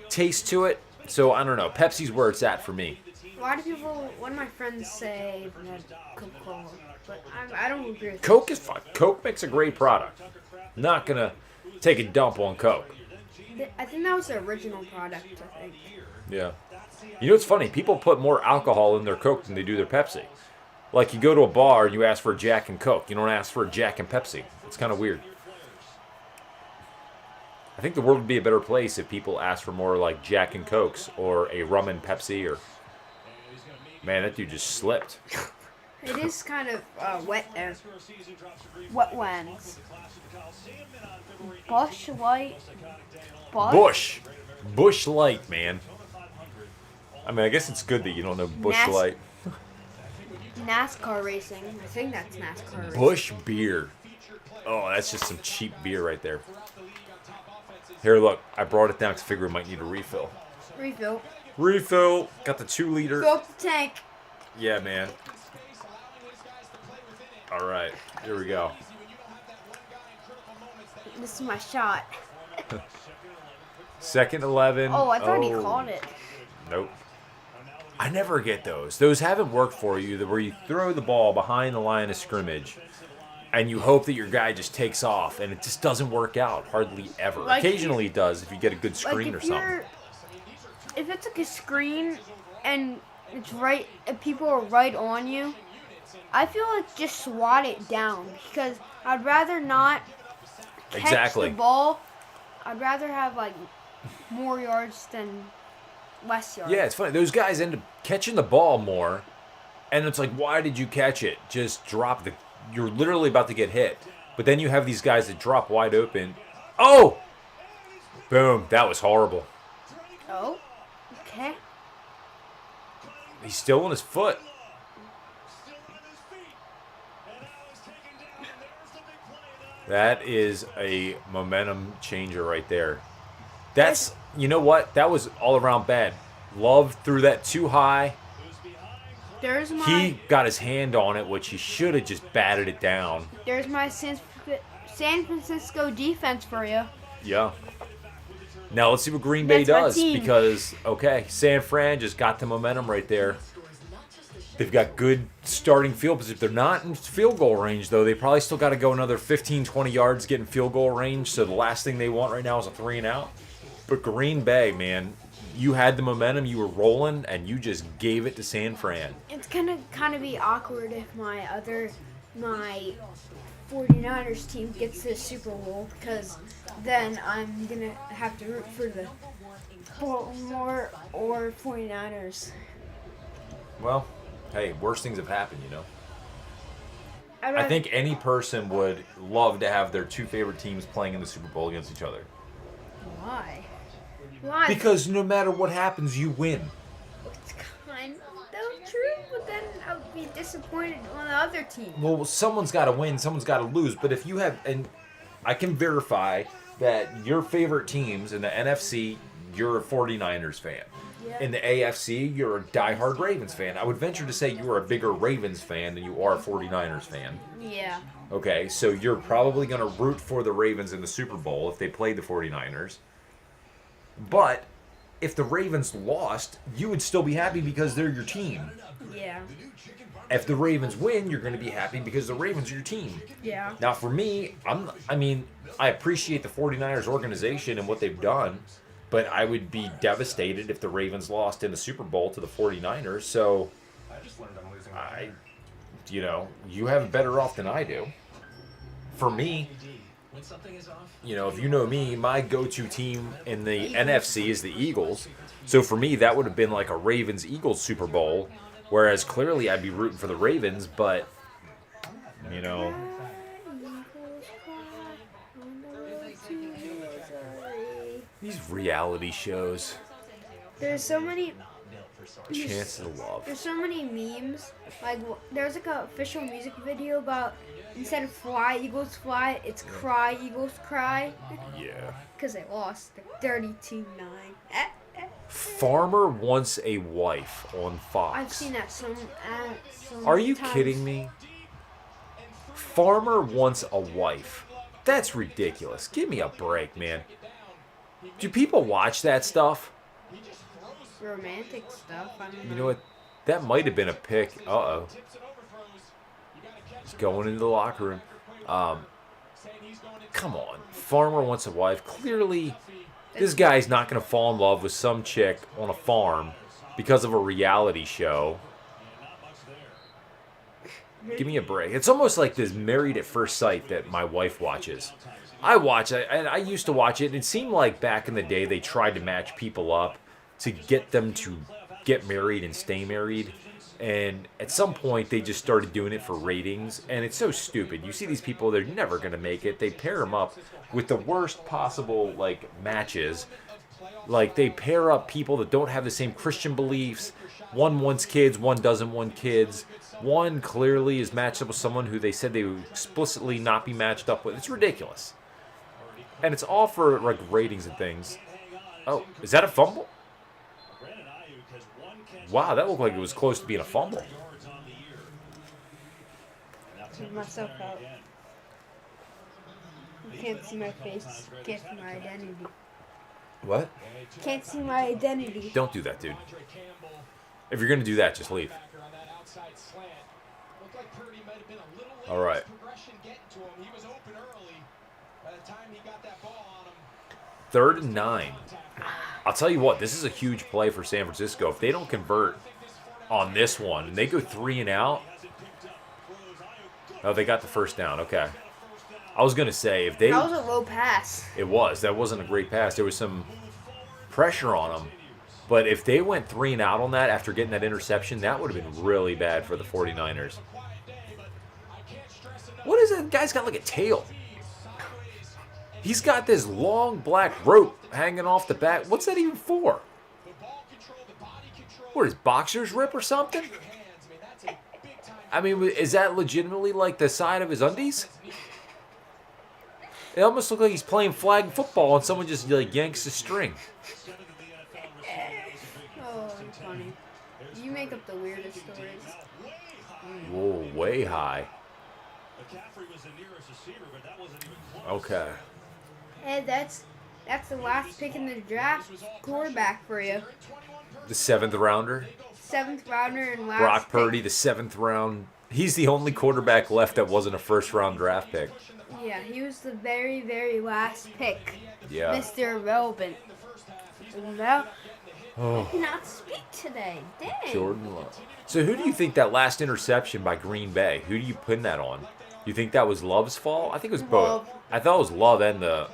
taste to it. So I don't know. Pepsi's where it's at for me. A lot of people, one of my friends say Coca-Cola, but I don't agree with Coke is fine. Coke makes a great product. Not gonna take a dump on Coke. it. I think that was the original product, I think. Yeah. You know what's funny? People put more alcohol in their Coke than they do their Pepsi. Like you go to a bar and you ask for a Jack and Coke. You don't ask for a Jack and Pepsi. It's kind of weird. I think the world would be a better place if people asked for more like Jack and Cokes or a rum and Pepsi or... Man, that dude just slipped. It is kind of wet there. Wetlands. Bush Light. Bush. Bush Light, man. I mean, I guess it's good that you don't know Bush Light. NASCAR racing. I think that's NASCAR racing. Bush beer. Oh, that's just some cheap beer right there. Here, look. I brought it down because I figured we might need a refill. Refill. Refill. Got the 2-liter. Fill up the tank. Yeah, man. All right. Here we go. This is my shot. Second 11. Oh, I thought he caught it. Nope. I never get those. Those haven't worked for you, where you throw the ball behind the line of scrimmage and you hope that your guy just takes off, and it just doesn't work out hardly ever. Like Occasionally it does if you get a good screen or something. If it's like a screen and it's right, if people are right on you, I feel like just swat it down because I'd rather not catch the ball. I'd rather have like more yards than less yards. Yeah, it's funny. Those guys end up catching the ball more, and it's like, why did you catch it? Just drop the... You're literally about to get hit. But then you have these guys that drop wide open. Oh! Boom. That was horrible. Oh, okay. He's still on his foot. That is a momentum changer right there. That's, you know what? That was all around bad. Love threw that too high. He got his hand on it, which he should have just batted it down. There's my San Francisco defense for you. Yeah. Now let's see what Green Bay does, because, okay, San Fran just got the momentum right there. They've got good starting field position. They're not in field goal range, though. They probably still got to go another 15, 20 yards, get in field goal range. So the last thing they want right now is a 3-and-out. But Green Bay, man, you had the momentum, you were rolling, and you just gave it to San Fran. It's gonna kind of be awkward if my 49ers team gets the Super Bowl, because then I'm gonna have to root for the Baltimore or 49ers. Well, hey, worse things have happened, you know. I think any person would love to have their two favorite teams playing in the Super Bowl against each other. Why? Why? Because no matter what happens, you win. It's kind of true, but then I would be disappointed on the other team. Well, someone's got to win, someone's got to lose. But if you have, and I can verify that your favorite teams in the NFC, you're a 49ers fan. Yeah. In the AFC, you're a diehard Ravens fan. I would venture to say you are a bigger Ravens fan than you are a 49ers fan. Yeah. Okay, so you're probably going to root for the Ravens in the Super Bowl if they played the 49ers. But if the Ravens lost, you would still be happy because they're your team. Yeah. If the Ravens win, you're going to be happy because the Ravens are your team. Yeah. Now, for me, I appreciate the 49ers organization and what they've done, but I would be devastated if the Ravens lost in the Super Bowl to the 49ers. So, you have it better off than I do. For me, if you know me, my go-to team in the NFC is the Eagles. So for me, that would have been like a Ravens-Eagles Super Bowl, whereas clearly I'd be rooting for the Ravens, but, these reality shows. There's so many. Chance of Love. There's so many memes. Like there's like an official music video about instead of fly Eagles fly, it's cry Eagles cry. Yeah. Because they lost 32-9. Farmer Wants a Wife on Fox. I've seen that so Are you times. kidding me? Farmer Wants a Wife. That's ridiculous. Give me a break, man. Do people watch that stuff? Romantic stuff. I don't know. You know what? That might have been a pick. Uh-oh. He's going into the locker room. Come on. Farmer Wants a Wife. Clearly, this guy's not going to fall in love with some chick on a farm because of a reality show. Give me a break. It's almost like this Married at First Sight that my wife watches. I watch it, and I used to watch it, and it seemed like back in the day they tried to match people up to get them to get married and stay married. And at some point, they just started doing it for ratings, and it's so stupid. You see these people, they're never going to make it. They pair them up with the worst possible, matches. Like, they pair up people that don't have the same Christian beliefs. One wants kids, one doesn't want kids. One clearly is matched up with someone who they said they would explicitly not be matched up with. It's ridiculous. And it's all for, ratings and things. Oh, is that a fumble? Wow, that looked like it was close to being a fumble. Took myself out. You can't see my face. Can't see my identity. What? Can't see my identity. Don't do that, dude. If you're going to do that, just leave. All right. 3rd and 9. I'll tell you what, this is a huge play for San Francisco. If they don't convert on this one, and they go 3 and out. Oh, they got the first down. Okay. I was going to say, if they... That was a low pass. It was. That wasn't a great pass. There was some pressure on them. But if they went 3 and out on that after getting that interception, that would have been really bad for the 49ers. What is it? The guy's got like a tail. He's got this long black rope hanging off the back. What's that even for? What, his boxers rip or something? I mean, is that legitimately like the side of his undies? It almost looks like he's playing flag football and someone just yanks the string. Oh, it's funny. You make up the weirdest stories. Whoa, way high. Okay. Hey, that's the last pick in the draft. Quarterback for you. The 7th rounder. 7th rounder and last Brock Purdy, pick. the 7th round. He's the only quarterback left that wasn't a first-round draft pick. Yeah, he was the very, very last pick. Yeah. Mr. Irrelevant. No, Oh, I cannot speak today. Dang. Jordan Love. So who do you think that last interception by Green Bay, who do you pin that on? You think that was Love's fault? I think it was both. Love. I thought it was Love and the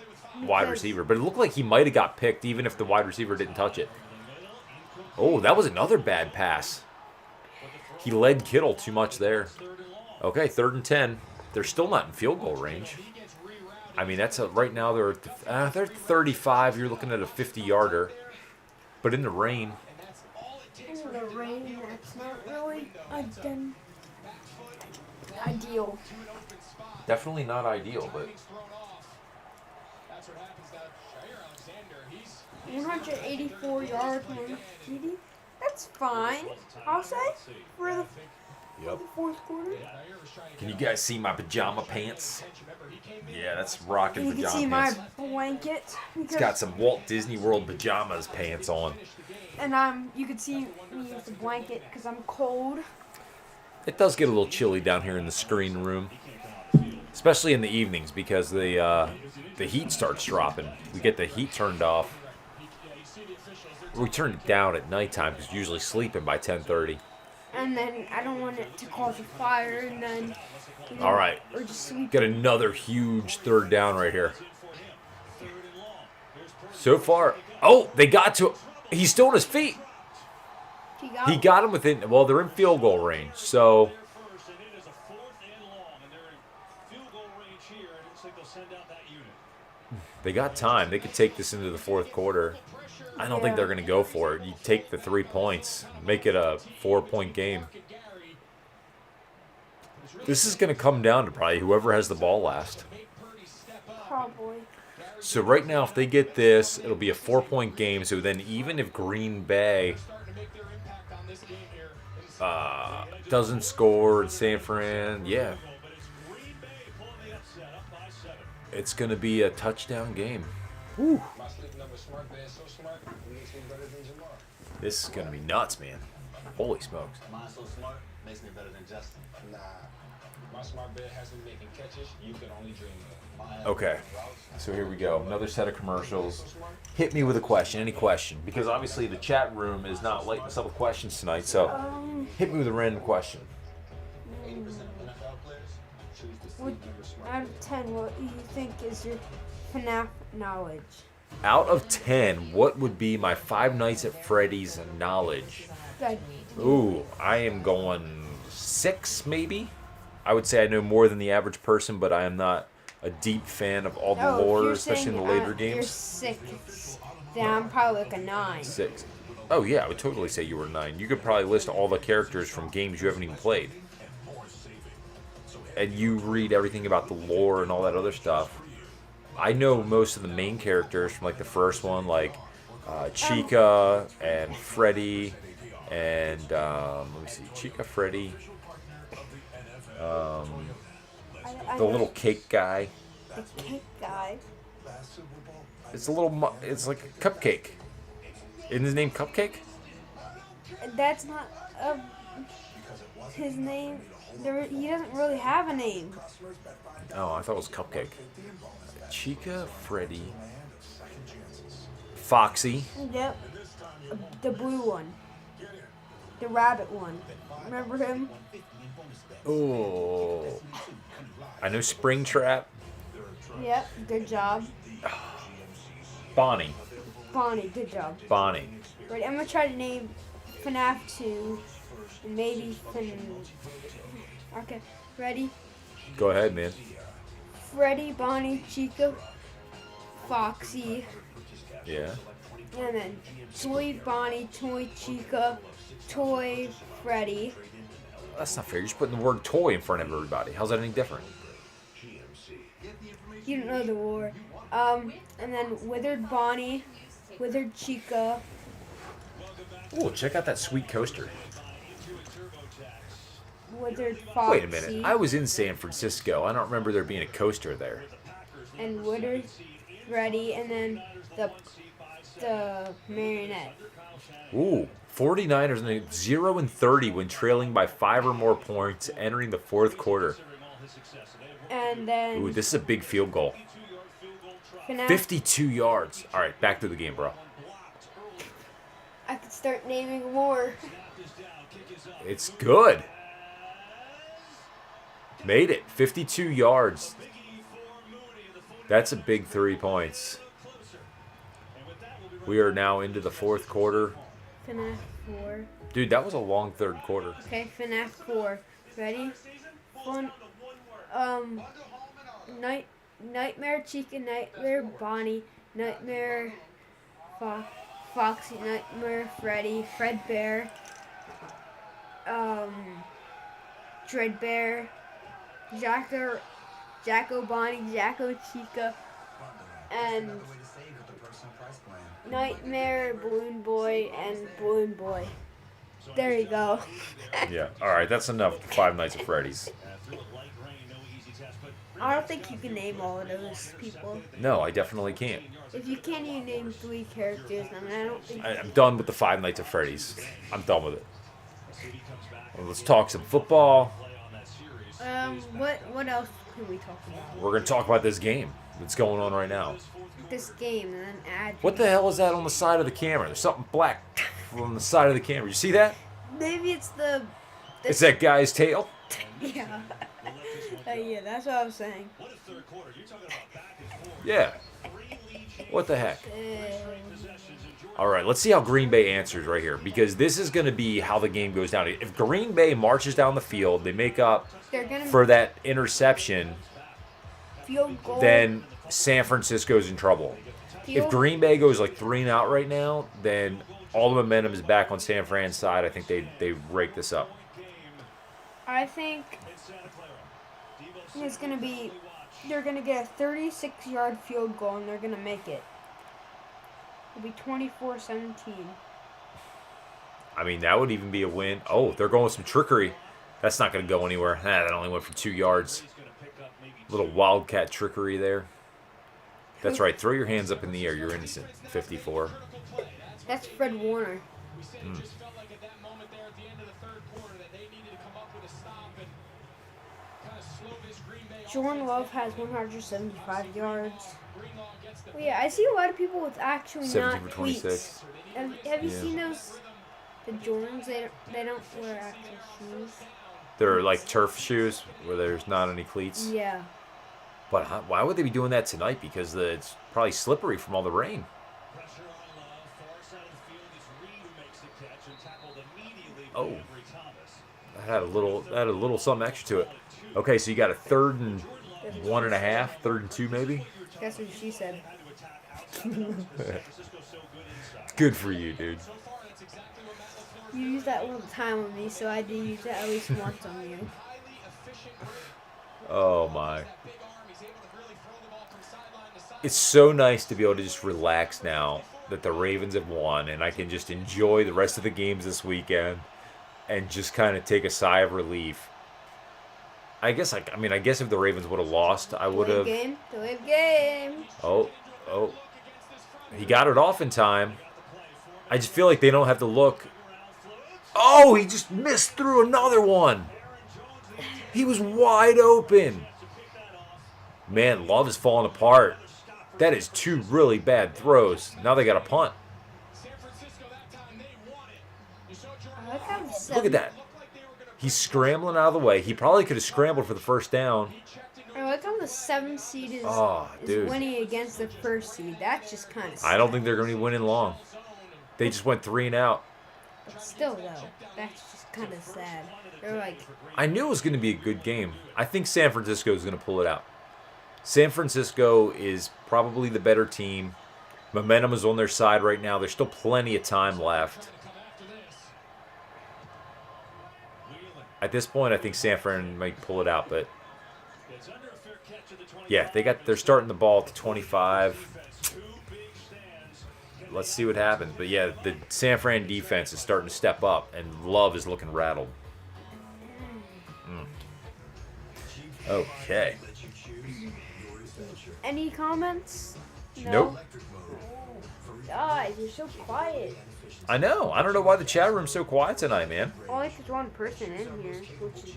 wide Because- receiver, but it looked like he might have got picked even if the wide receiver didn't touch it. Oh, that was another bad pass. He led Kittle too much there. Okay, 3rd and 10. They're still not in field goal range. I mean, that's right now they're 35. You're looking at a 50-yarder, but in the rain. In the rain, that's not really ideal. Definitely not ideal, but 184 yards, 1 TD. That's fine, I'll say, for the Yep. fourth quarter. Can you guys see my pajama pants? Yeah, that's rocking And you pajama can see pants. my blanket. It's got some Walt Disney World pajamas pants on. And you can see me with the blanket because I'm cold. It does get a little chilly down here in the screen room, especially in the evenings because the heat starts dropping. We get the heat turned off. We turn it down at nighttime because usually sleeping by 10:30. And then I don't want it to cause a fire, and then All right, or just sleep. got another huge third down right here. So far, oh, they got to. He's still on his feet. He got him within. Well, they're in field goal range, so. They got time. They could take this into the fourth quarter. I don't think they're going to go for it. You take the 3 points, make it a 4-point game. This is going to come down to probably whoever has the ball last. Probably. So right now, if they get this, it'll be a 4-point game. So then even if Green Bay doesn't score in San Fran, yeah. It's going to be a touchdown game. Woo. This is going to be nuts, man. Holy smokes. Mine's so smart, makes me better than Justin. Nah. My smart bed has me making catches you can only dream of. Okay, so here we go. Another set of commercials. Hit me with a question, any question. Because obviously the chat room is not lighting us up with questions tonight, so hit me with a random question. Out of 10, what do you think is your FNAF knowledge? Out of 10, what would be my Five Nights at Freddy's knowledge? Good. Ooh, I am going 6 maybe. I would say I know more than the average person, but I am not a deep fan of all the lore, especially in the later You're games. 6. Then I'm probably like a 9. 6. Oh yeah, I would totally say you were 9. You could probably list all the characters from games you haven't even played. And you read everything about the lore and all that other stuff. I know most of the main characters from like the first one, like Chica and Freddy, and let me see, Chica, Freddy, the little cake guy. The cake guy. It's a little, it's like a cupcake. Isn't his name Cupcake? That's not his name. He doesn't really have a name. Oh, I thought it was Cupcake. Chica, Freddy, Foxy. Yep. The blue one. The rabbit one. Remember him? Oh, I know Springtrap. Yep. Good job. Bonnie. Bonnie. Good job. Bonnie. Right. I'm gonna try to name FNAF 2. And maybe Okay. Ready? Go ahead, man. Freddy, Bonnie, Chica, Foxy, Yeah. and then Toy Bonnie, Toy Chica, Toy Freddy. That's not fair. You're just putting the word toy in front of everybody. How's that any different? You don't know the war. And then Withered Bonnie, Withered Chica. Ooh, check out that sweet coaster. Withered Foxy. Wait a minute. I was in San Francisco. I don't remember there being a coaster there. And Withered Freddy, and then the marionette. Ooh, 49ers 0-30 when trailing by 5 or more points entering the fourth quarter. And then Ooh, this is a big field goal. FNAF. 52 yards. All right, back to the game, bro. I could start naming more. It's good. Made it. 52 yards. That's a big 3 points. We are now into the fourth quarter. FNAF 4. Dude, that was a long third quarter. Okay, FNAF 4. Ready? Nightmare Chica, Nightmare Bonnie, Nightmare Foxy, Nightmare Freddy, Fredbear, Dreadbear, Jacko Bonnie, Jacko Chica, and Nightmare, Balloon Boy, and Balloon Boy. There you go. Yeah. All right, that's enough. Five Nights at Freddy's. I don't think you can name all of those people. No, I definitely can't. If you can't even name 3 characters, I mean, I don't think. I'm done with the Five Nights at Freddy's. I'm done with it. Well, let's talk some football. What else can we talk about? We're gonna talk about this game that's going on right now. This game and then add. What the hell is that on the side of the camera? There's something black on the side of the camera. You see that? Maybe it's the. It's that guy's tail. Yeah. Yeah, that's what I was saying. Yeah. What the heck? All right, let's see how Green Bay answers right here, because this is going to be how the game goes down. If Green Bay marches down the field, they make up for that interception, Field goal. then San Francisco's in trouble. If Green Bay goes like 3-and-out right now, then all the momentum is back on San Fran's side. I think they rake this up. I think it's going to be. They're going to get a 36-yard field goal and they're going to make it. It'll be 24-17. I mean, that would even be a win. Oh, they're going with some trickery. That's not going to go anywhere. That only went for 2 yards. Little wildcat trickery there. That's right. Throw your hands up in the air. You're innocent. 54. That's Fred Warner. Jordan Love has 175 yards. Well, yeah, I see a lot of people with actually 17 not for 26. cleats. Have you Yeah. seen those? The Jordans, they don't wear actual shoes. They're like turf shoes where there's not any cleats. Yeah. But why would they be doing that tonight? Because it's probably slippery from all the rain. Oh. That had a little something extra to it. Okay, so you got a 3rd and 1.5, 3rd and 2 maybe? That's what she said. Good for you, dude. You use that all the time on me, so I do use that at least once on you. Oh my. It's so nice to be able to just relax now that the Ravens have won, and I can just enjoy the rest of the games this weekend and just kind of take a sigh of relief. I guess if the Ravens would have lost, I would have. Delayed game. Oh. He got it off in time. I just feel like they don't have to look. Oh, he just missed through another one. He was wide open. Man, Love is falling apart. That is 2 really bad throws. Now they got a punt. Look at that. He's scrambling out of the way. He probably could have scrambled for the first down. I like how the 7th seed is winning against the 1st seed. That's just kind of sad. I don't think they're going to be winning long. They just went 3-and-out. But still, though, that's just kind of sad. They're like... I knew it was going to be a good game. I think San Francisco is going to pull it out. San Francisco is probably the better team. Momentum is on their side right now. There's still plenty of time left. At this point, I think San Fran might pull it out, but yeah, they're starting the ball at the 25. Let's see what happens. But yeah, the San Fran defense is starting to step up, and Love is looking rattled. Okay. Any comments? No? Nope. Guys, you're so quiet. I know. I don't know why the chat room's so quiet tonight, man. Only there's one person in here, which is...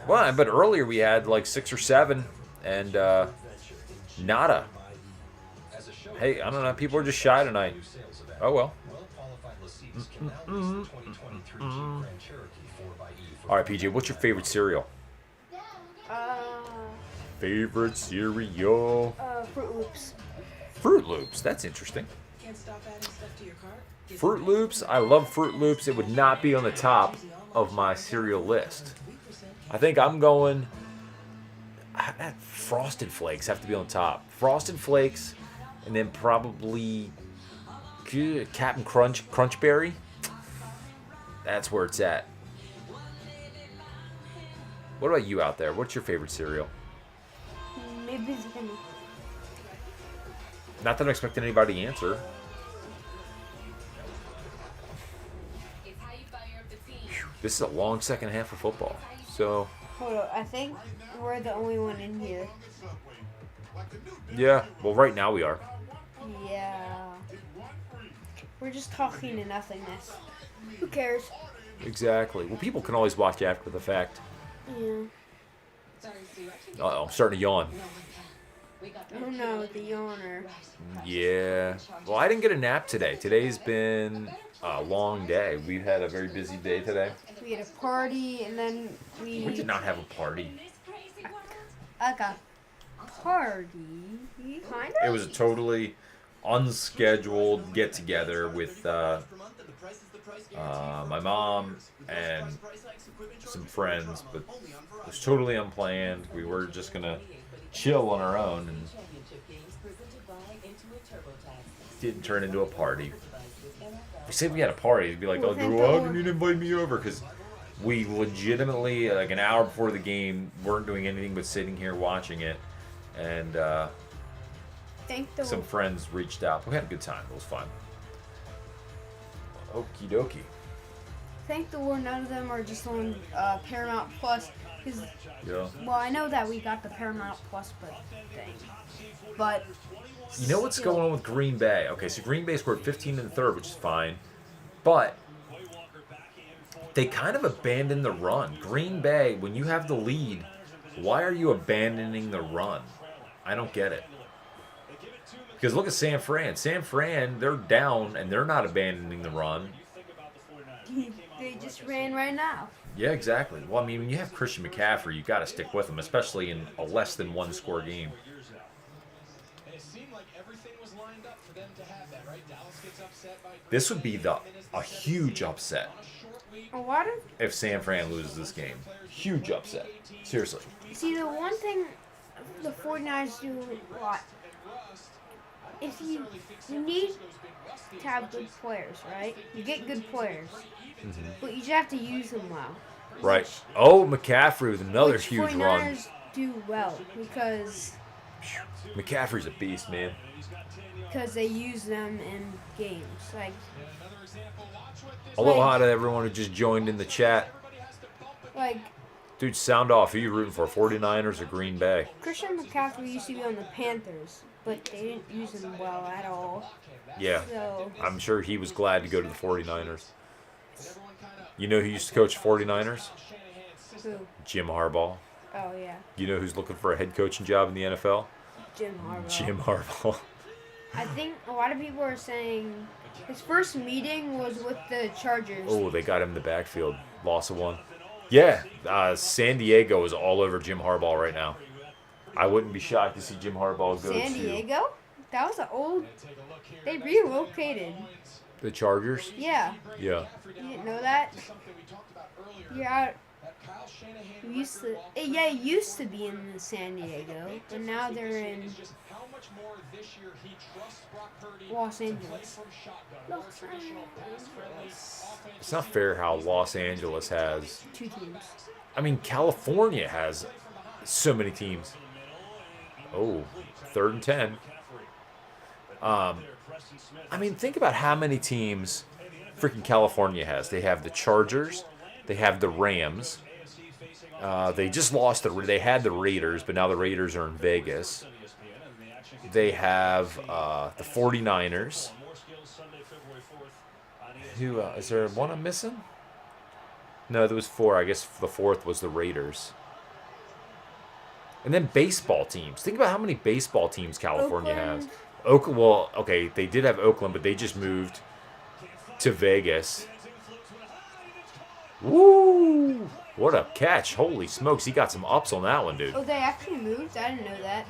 Well, but earlier we had like 6 or 7, and nada. Hey, I don't know. People are just shy tonight. Oh, well. All right, PJ, what's your favorite cereal? Favorite cereal? Fruit Loops. Fruit Loops. That's interesting. Fruit Loops. I love Fruit Loops. It would not be on the top of my cereal list. I think I'm going... Frosted Flakes have to be on top. Frosted Flakes, and then probably Captain Crunch Berry. That's where it's at. What about you out there? What's your favorite cereal? Maybe it's gonna... Not that I'm expecting anybody to answer. This is a long second half of football. So, Hold on, I think we're the only one in here. yeah. Well, right now we are. Yeah. We're just talking to nothingness. Who cares? Exactly. Well, people can always watch after the fact. Yeah. Uh-oh, I'm starting to yawn. Oh no, the yawner. Yeah. Well, I didn't get a nap today. Today's been a long day. We've had a very busy day today. We had a party and then We did not have a party. like a party. Kind It of? was a totally unscheduled get together with my mom and some friends, but it was totally unplanned. We were just gonna chill on our own, and it didn't turn into a party. If we said we had a party, it'd be like, Well, "Oh, thank why the Lord. didn't you invite me over?" Because we legitimately, like an hour before the game, weren't doing anything but sitting here watching it, and Thank the some Lord. friends reached out. We had a good time. It was fun. Okie dokie. Thank the Lord none of them are just on Paramount Plus. Cause, Yeah. well, I know that we got the Paramount Plus thing. But You know what's still. going on with Green Bay? Okay, so Green Bay scored 15 in the third, which is fine. But they kind of abandoned the run. Green Bay, when you have the lead, why are you abandoning the run? I don't get it. Because look at San Fran. San Fran, they're down and they're not abandoning the run. They just ran right now. Yeah, exactly. Well, I mean, when you have Christian McCaffrey, you got to stick with him, especially in a less than one score game. It seemed like everything was lined up for them to have that, right? Dallas gets upset by This would be a huge upset A lot of if San Fran loses this game. Huge upset. Seriously. see the one thing the 49ers do a lot. If you need to have good players, right? You get good players, but you just have to use them well. Right. Oh, McCaffrey with another Which huge 49ers run. do well because McCaffrey's a beast, man. they use them in games. Like Aloha to everyone who just joined in the chat. Dude, sound off. Who you rooting for, 49ers or Green Bay? Christian McCaffrey used to be on the Panthers, but they didn't use him well at all. Yeah. So I'm sure he was glad to go to the 49ers. You know who used to coach 49ers? who? Jim Harbaugh. Oh yeah, You know who's looking for a head coaching job in the NFL? Jim Harbaugh. Jim Harbaugh. I think a lot of people are saying his first meeting was with the Chargers. Oh, they got him in the backfield. Loss of one. Yeah, San Diego is all over Jim Harbaugh right now. I wouldn't be shocked to see Jim Harbaugh go San to Diego? That was an old. They relocated. the Chargers. Yeah, Yeah. you didn't know that? Yeah, it used to be in San Diego, but now they're in Los Angeles. Los Angeles. It's not fair how Los Angeles has. 2 teams. I mean, California has so many teams. Oh, 3rd and 10. I mean, think about how many teams freaking California has. They have the Chargers. They have the Rams. They just lost they had the Raiders, but now the Raiders are in Vegas. They have the 49ers. Who is there one I'm missing? No, there was 4. I guess the 4th was the Raiders. And then baseball teams. Think about how many baseball teams California has. Oakland. Well, okay, they did have Oakland, but they just moved to Vegas. Woo! What a catch! Holy smokes, he got some ups on that one, dude. Oh, they actually moved? I didn't know that.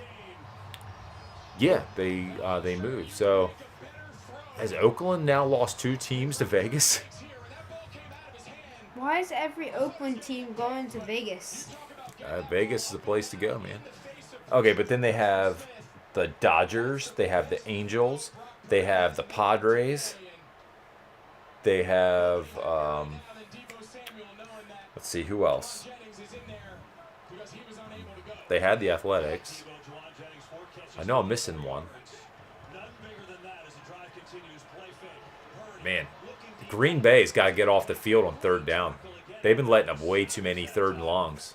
Yeah, they moved. So has Oakland now lost 2 teams to Vegas? Why is every Oakland team going to Vegas? Vegas is the place to go, man. Okay, but then they have the Dodgers, they have the Angels, they have the Padres, they have let's see, who else? They had the Athletics. I know I'm missing one. Man, Green Bay's got to get off the field on 3rd down. They've been letting up way too many 3rd and longs.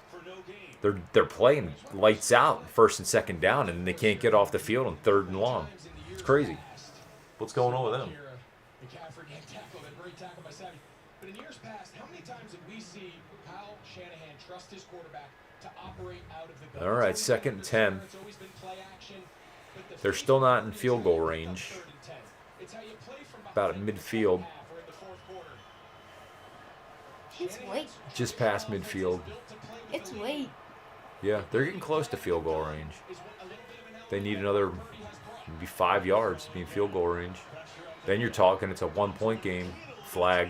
They're playing lights out 1st and 2nd down, and they can't get off the field on 3rd and long. It's crazy. What's going on with them? McCaffrey can't tackle that great tackle by Savage. But in years past, how many times did we see Kyle Shanahan trust his quarterback to operate out of the gun? All right, 2nd and 10. It's always been play action, but the They're still not in field goal range. 3rd and 10. It's how you play from About at behind midfield. the half or in the fourth quarter. It's late. Just past midfield. It's late. Yeah, they're getting close to field goal range. They need another maybe 5 yards to be in field goal range. Then you're talking it's a 1-point game. Flag.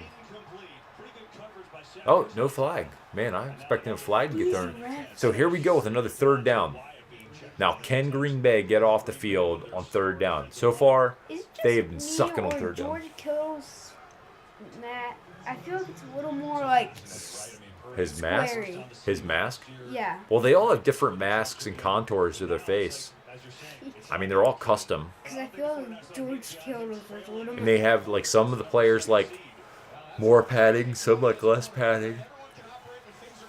Oh, no flag. Man, I'm expecting a flag to get thrown. So here we go with another 3rd down. Now, can Green Bay get off the field on 3rd down? So far, they've been sucking on 3rd down. George Kittle's Matt. I feel like it's a little more like His mask? squarey. His mask? Yeah. Well, they all have different masks and contours to their face. I mean, they're all custom. Because I feel like George Kittle's was a little And they more. have, like, some of the players, like, more padding, some, like, less padding.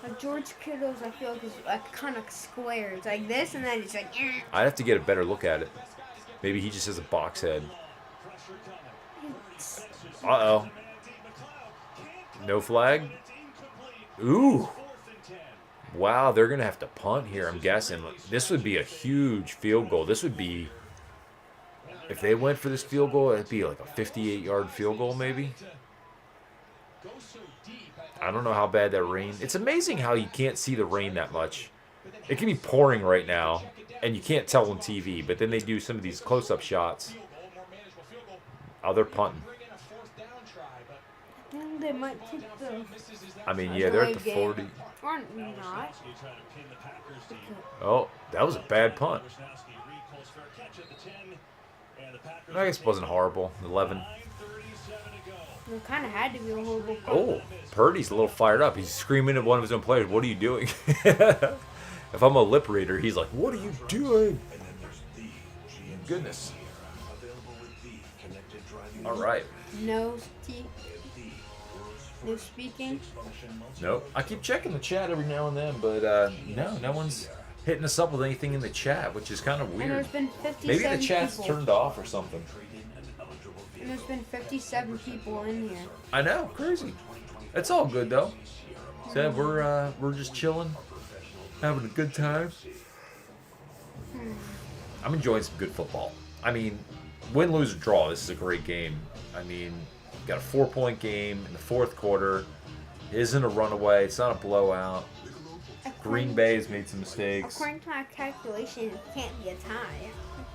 Like George Kittle's, I feel like is like kind of square. It's like this, and then it's like. I'd have to get a better look at it. Maybe he just has a box head. Uh-oh. No flag? Ooh. Wow, they're going to have to punt here, I'm guessing. This would be a huge field goal. This would be, if they went for this field goal, it'd be like a 58-yard field goal maybe. I don't know how bad that rain. It's amazing how you can't see the rain that much. It can be pouring right now, and you can't tell on TV, but then they do some of these close-up shots. Oh, they're punting. Then they might take the. I mean, yeah, they're at the 40. Or not. Oh, that was a bad punt. I guess it wasn't horrible. 11. It kind of had to be a horrible punt. Oh, Purdy's a little fired up. He's screaming at one of his own players, "What are you doing?" If I'm a lip reader, he's like, "What are you doing?" Goodness. All right. No no speaking. Nope. I keep checking the chat every now and then, but no one's hitting us up with anything in the chat, which is kind of And weird. there's been 57 Maybe the chat's people. turned off or something. And there's been 57 people in here. I know, crazy. It's all good though. So we're just chilling, having a good time. I'm enjoying some good football. I mean, win, lose, or draw. This is a great game. I mean, got a 4-point game in the fourth quarter. It isn't a runaway. It's not a blowout. Green Bay has made some mistakes. According to my calculation, it can't be a tie.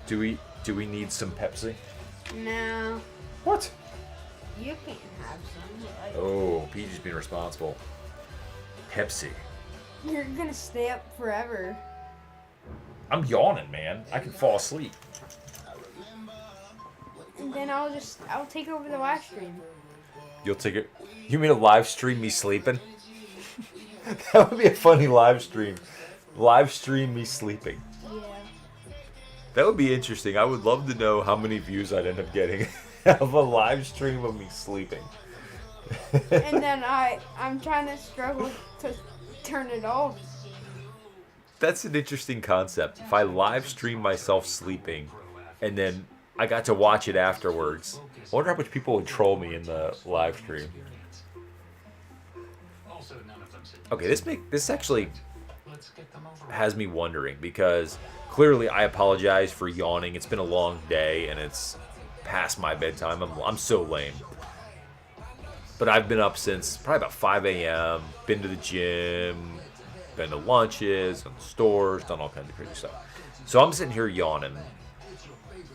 Do we need some Pepsi? No, What? you can't have some. Like, Oh, PG's being responsible. Pepsi. you're gonna stay up forever. I'm yawning, man. I can fall asleep. And then I'll take over the live stream. You'll take it. You mean a live stream me sleeping? That would be a funny live stream. Live stream me sleeping. Yeah. That would be interesting. I would love to know how many views I'd end up getting of a live stream of me sleeping. And then I'm trying to struggle to turn it off. That's an interesting concept. If I live stream myself sleeping and then I got to watch it afterwards, I wonder how much people would troll me in the live stream. Okay, this actually has me wondering because clearly I apologize for yawning. It's been a long day and it's past my bedtime. I'm so lame. But I've been up since probably about 5 a.m., been to the gym, been to lunches, and stores, done all kinds of crazy stuff. So I'm sitting here yawning.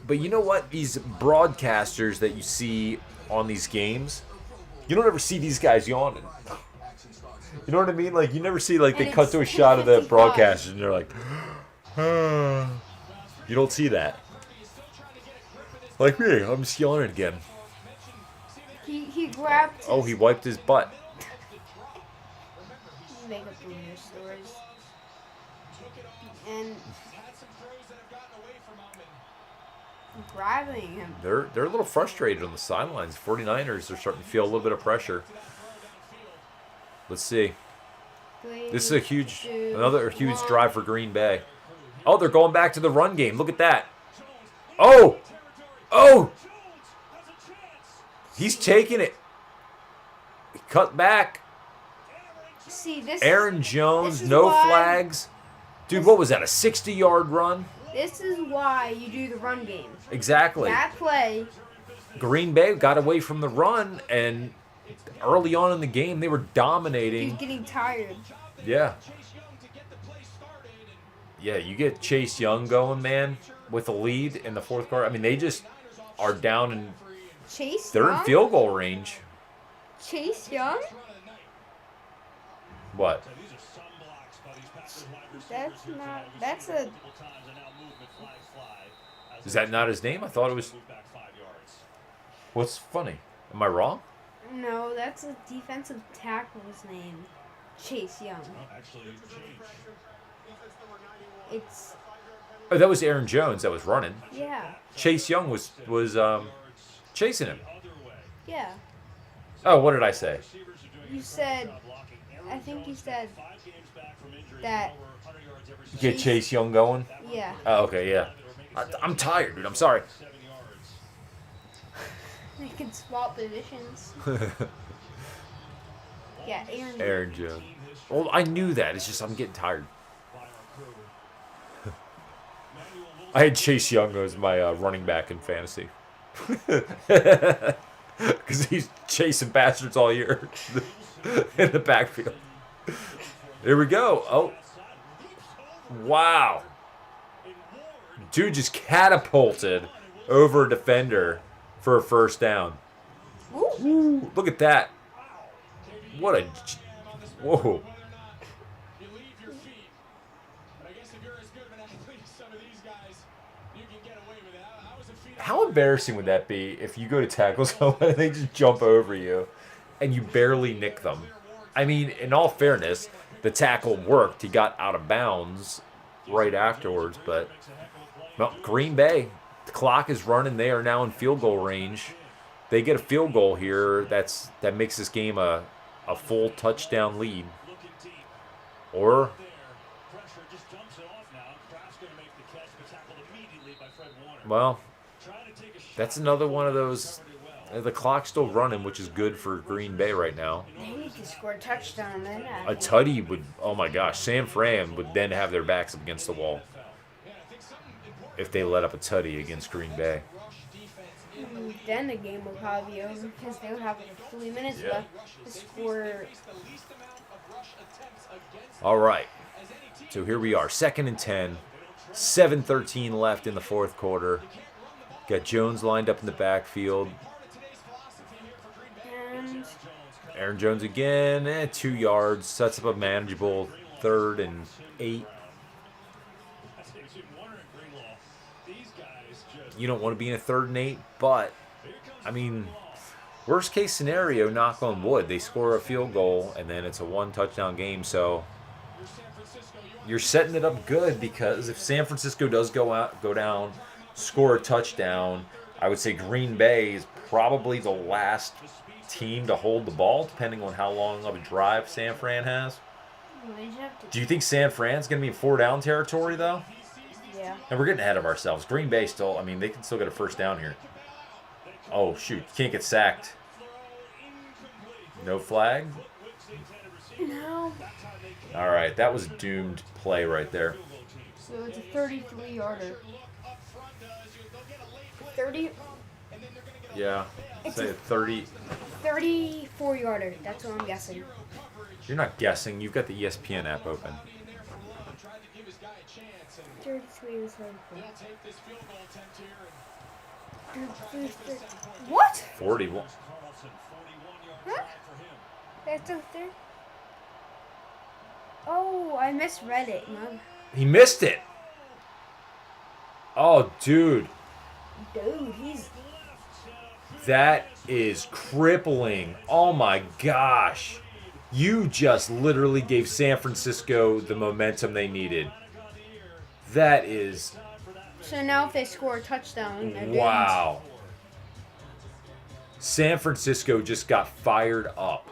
But you know what? These broadcasters that you see on these games, you don't ever see these guys yawning. You know what I mean? Like, you never see, like, they And cut it's to a shot of the 2:55. broadcasters and they're like, you don't see that. Like me, I'm just yawning again. He grabbed. His, Oh, he wiped his butt. Make up rumor stories. And grabbing him. They're a little frustrated on the sidelines. 49ers are starting to feel a little bit of pressure. Let's see. This is a huge, 2, another huge 1. drive for Green Bay. Oh, they're going back to the run game. Look at that. Oh! Oh! He's taking it. He cut back. See, this Aaron Jones, this is no why- flags. Dude, what was that, a 60-yard run? This is why you do the run game. Exactly. That play, Green Bay got away from the run, and early on in the game, they were he's dominating. getting tired. Yeah. Yeah, you get Chase Young going, man, with a lead in the fourth quarter. I mean, they just are down, and Chase they're Young? in field goal range. Chase Young? What? That's a Is that not his name? I thought it was. What's funny? Am I wrong? no, that's a defensive tackle's name. Chase Young. It's Oh, that was Aaron Jones that was running. yeah. Chase Young was chasing him. Yeah. Oh, what did I say? You said I think you said that Get Chase Young going? yeah. Oh, okay, yeah. I'm tired, dude. I'm sorry. They can swap positions. Yeah, Aaron Jones. Well, I knew that. It's just I'm getting tired. I had Chase Young as my running back in fantasy. Because he's chasing bastards all year in the backfield. Here we go. Oh. Wow. Dude just catapulted over a defender for a first down. Ooh, look at that. What a... Whoa. How embarrassing would that be if you go to tackle someone and they just jump over you and you barely nick them? I mean, in all fairness, the tackle worked. He got out of bounds right afterwards, but well, Green Bay, the clock is running. They are now in field goal range. They get a field goal here. That makes this game a full touchdown lead. Or well, that's another one of those. The clock's still running, which is good for Green Bay right now. They need to score a touchdown then. A tutty would, oh my gosh, San Fran would then have their backs up against the wall if they let up a tutty against Green Bay. Then the game will probably be over because they'll have like 3 minutes left to score. All right, so here we are, 2nd and 10, 7:13 left in the fourth quarter. Got Jones lined up in the backfield. And Aaron Jones again, 2 yards, sets up a manageable 3rd and 8. You don't want to be in a 3rd and 8, but, I mean, worst case scenario, knock on wood, they score a field goal, and then it's a 1-touchdown game, so you're setting it up good because if San Francisco does go down, score a touchdown, I would say Green Bay is probably the last team to hold the ball, depending on how long of a drive San Fran has. Do you think San Fran's going to be in 4-down territory, though? yeah. And we're getting ahead of ourselves. Green Bay still, I mean, they can still get a first down here. Oh, shoot. Can't get sacked. No flag? No. All right. That was a doomed play right there. So it's a 33-yarder. 30. Yeah. Say 30. 34-yarder. That's what I'm guessing. You're not guessing. You've got the ESPN app open. 33 was 34. What? 41. Huh? That's a third. Oh, I misread it. No. He missed it. Oh, dude. Dude, he's. That is crippling. Oh my gosh. You just literally gave San Francisco the momentum they needed. That is... So now if they score a touchdown, they're doomed. Wow. San Francisco just got fired up.